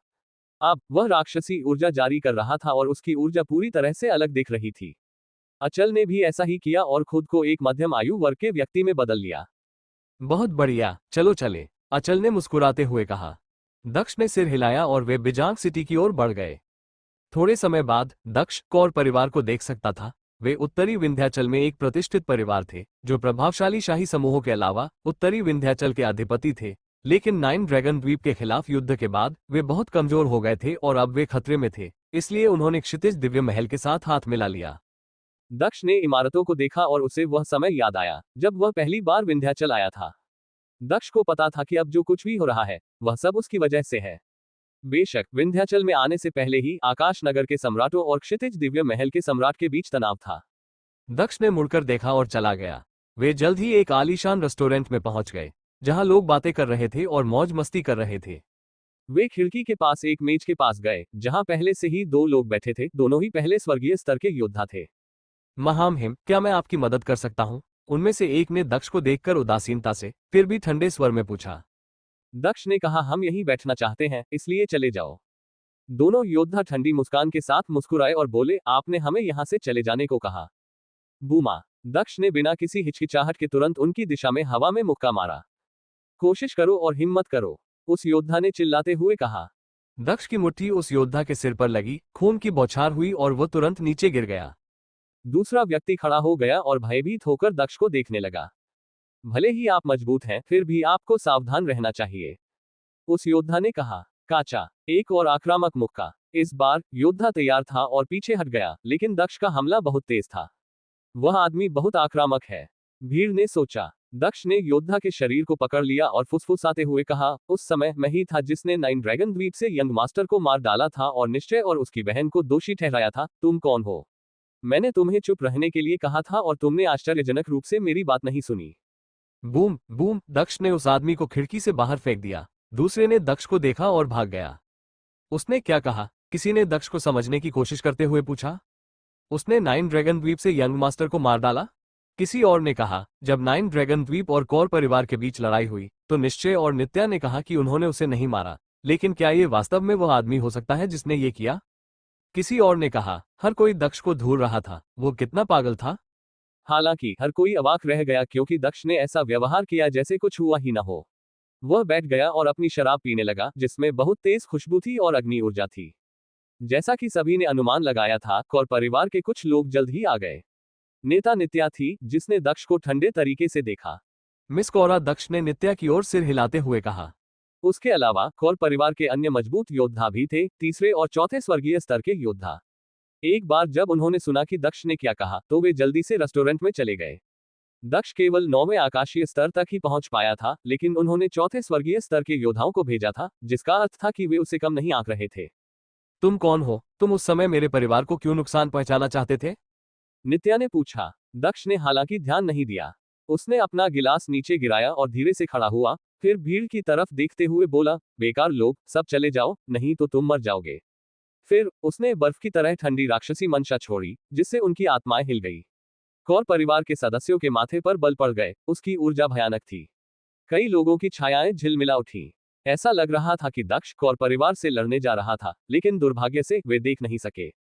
अब वह राक्षसी ऊर्जा जारी कर रहा था और उसकी ऊर्जा पूरी तरह से अलग दिख रही थी। अचल ने भी ऐसा ही किया और खुद को एक मध्यम आयु वर्ग के व्यक्ति में बदल लिया। बहुत बढ़िया, चलो चले, अचल ने मुस्कुराते हुए कहा। दक्ष ने सिर हिलाया और वे विजांग सिटी की ओर बढ़ गए। थोड़े समय बाद दक्ष कौर परिवार को देख सकता था। वे उत्तरी विंध्याचल में एक प्रतिष्ठित परिवार थे, जो प्रभावशाली शाही समूहों के अलावा उत्तरी विंध्याचल के अधिपति थे। लेकिन नाइन ड्रैगन द्वीप के खिलाफ युद्ध के बाद वे बहुत कमजोर हो गए थे और अब वे खतरे में थे, इसलिए उन्होंने क्षितिज दिव्य महल के साथ हाथ मिला लिया। दक्ष ने इमारतों को देखा और उसे वह समय याद आया जब वह पहली बार विंध्याचल आया था। दक्ष को पता था कि अब जो कुछ भी हो रहा है वह सब उसकी वजह से है। बेशक विंध्याचल में आने से पहले ही आकाश नगर के सम्राटों और क्षितिज दिव्य महल के सम्राट के बीच तनाव था। दक्ष ने मुड़कर देखा और चला गया। वे जल्द ही एक आलीशान रेस्टोरेंट में पहुंच गए, जहां लोग बातें कर रहे थे और मौज मस्ती कर रहे थे। वे खिड़की के पास एक मेज के पास गए, जहां पहले से ही दो लोग बैठे थे। दोनों ही पहले स्वर्गीय स्तर के योद्धा थे। महामहिम, क्या मैं आपकी मदद कर सकता हूं? उनमें से एक ने दक्ष को देखकर उदासीनता से, फिर भी ठंडे स्वर में पूछा। दक्ष ने कहा, हम यहीं बैठना चाहते हैं, इसलिए चले जाओ। दोनों योद्धा ठंडी मुस्कान के साथ मुस्कुराए और बोले, आपने हमें यहां से चले जाने को कहा। बूमा। दक्ष ने बिना किसी हिचकिचाहट के तुरंत उनकी दिशा में हवा में मुक्का मारा। कोशिश करो और हिम्मत करो, उस योद्धा ने चिल्लाते हुए कहा। दक्ष की मुट्ठी उस योद्धा के सिर पर लगी, खून की बौछार हुई और वो तुरंत नीचे गिर गया। दूसरा व्यक्ति खड़ा हो गया और भयभीत होकर दक्ष को देखने लगा। भले ही आप मजबूत हैं, फिर भी आपको सावधान रहना चाहिए, उस योद्धा ने कहा। काचा। एक और आक्रामक मुक्का। इस बार योद्धा तैयार था और पीछे हट गया, लेकिन दक्ष का हमला बहुत तेज था। वह आदमी बहुत आक्रामक है, भीड़ ने सोचा। दक्ष ने योद्धा के शरीर को पकड़ लिया और फुसफुसाते हुए कहा, उस समय मैं ही था जिसने नाइन ड्रैगन द्वीप से यंग मास्टर को मार डाला था और निश्चय और उसकी बहन को दोषी ठहराया था। तुम कौन हो? मैंने तुम्हें चुप रहने के लिए कहा था और तुमने आश्चर्यजनक रूप से मेरी बात नहीं सुनी। बूम बूम, दक्ष ने उस आदमी को खिड़की से बाहर फेंक दिया। दूसरे ने दक्ष को देखा और भाग गया। उसने क्या कहा? किसी ने दक्ष को समझने की कोशिश करते हुए पूछा। उसने नाइन ड्रैगन द्वीप से यंग मास्टर को मार डाला? किसी और ने कहा, जब नाइन ड्रैगन द्वीप और कौर परिवार के बीच लड़ाई हुई तो निश्चय और नित्या ने कहा कि उन्होंने उसे नहीं मारा, लेकिन क्या ये वास्तव में वह आदमी हो सकता है जिसने ये किया? किसी और ने कहा, हर कोई दक्ष को ढूंढ रहा था, वो कितना पागल था। हालांकि हर कोई अवाक रह गया क्योंकि दक्ष ने ऐसा व्यवहार किया जैसे कुछ हुआ ही न हो। वह बैठ गया और अपनी शराब पीने लगा, जिसमें बहुत तेज खुशबू थी और अग्नि ऊर्जा थी। जैसा कि सभी ने अनुमान लगाया था, कौर परिवार के कुछ लोग जल्द ही आ गए। नेता नित्या थी, जिसने दक्ष को ठंडे तरीके से देखा। मिस कौरा, दक्ष ने नित्या की ओर सिर हिलाते हुए कहा। उसके अलावा कौर परिवार के अन्य मजबूत योद्धा भी थे, तीसरे और चौथे स्वर्गीय स्तर के योद्धा। एक बार जब उन्होंने सुना कि दक्ष ने क्या कहा, तो वे जल्दी से रेस्टोरेंट में चले गए। दक्ष केवल 9वें आकाशीय स्तर तक ही पहुंच पाया था, लेकिन उन्होंने चौथे स्वर्गीय स्तर के योद्धाओं को भेजा था, जिसका अर्थ था कि वे उसे कम नहीं आंक रहे थे। तुम कौन हो? तुम उस समय मेरे परिवार को क्यों नुकसान पहुंचाना चाहते थे? नित्या ने पूछा। दक्ष ने हालांकि ध्यान नहीं दिया। उसने अपना गिलास नीचे गिराया और धीरे से खड़ा हुआ, फिर भीड़ की तरफ देखते हुए बोला, बेकार लोग, सब चले जाओ, नहीं तो तुम मर जाओगे। फिर उसने बर्फ की तरह ठंडी राक्षसी मंशा छोड़ी, जिससे उनकी आत्माएं हिल गई। कौर परिवार के सदस्यों के माथे पर बल पड़ गए, उसकी ऊर्जा भयानक थी। कई लोगों की छायाएं झिलमिला उठी। ऐसा लग रहा था कि दक्ष कौर परिवार से लड़ने जा रहा था, लेकिन दुर्भाग्य से वे देख नहीं सके।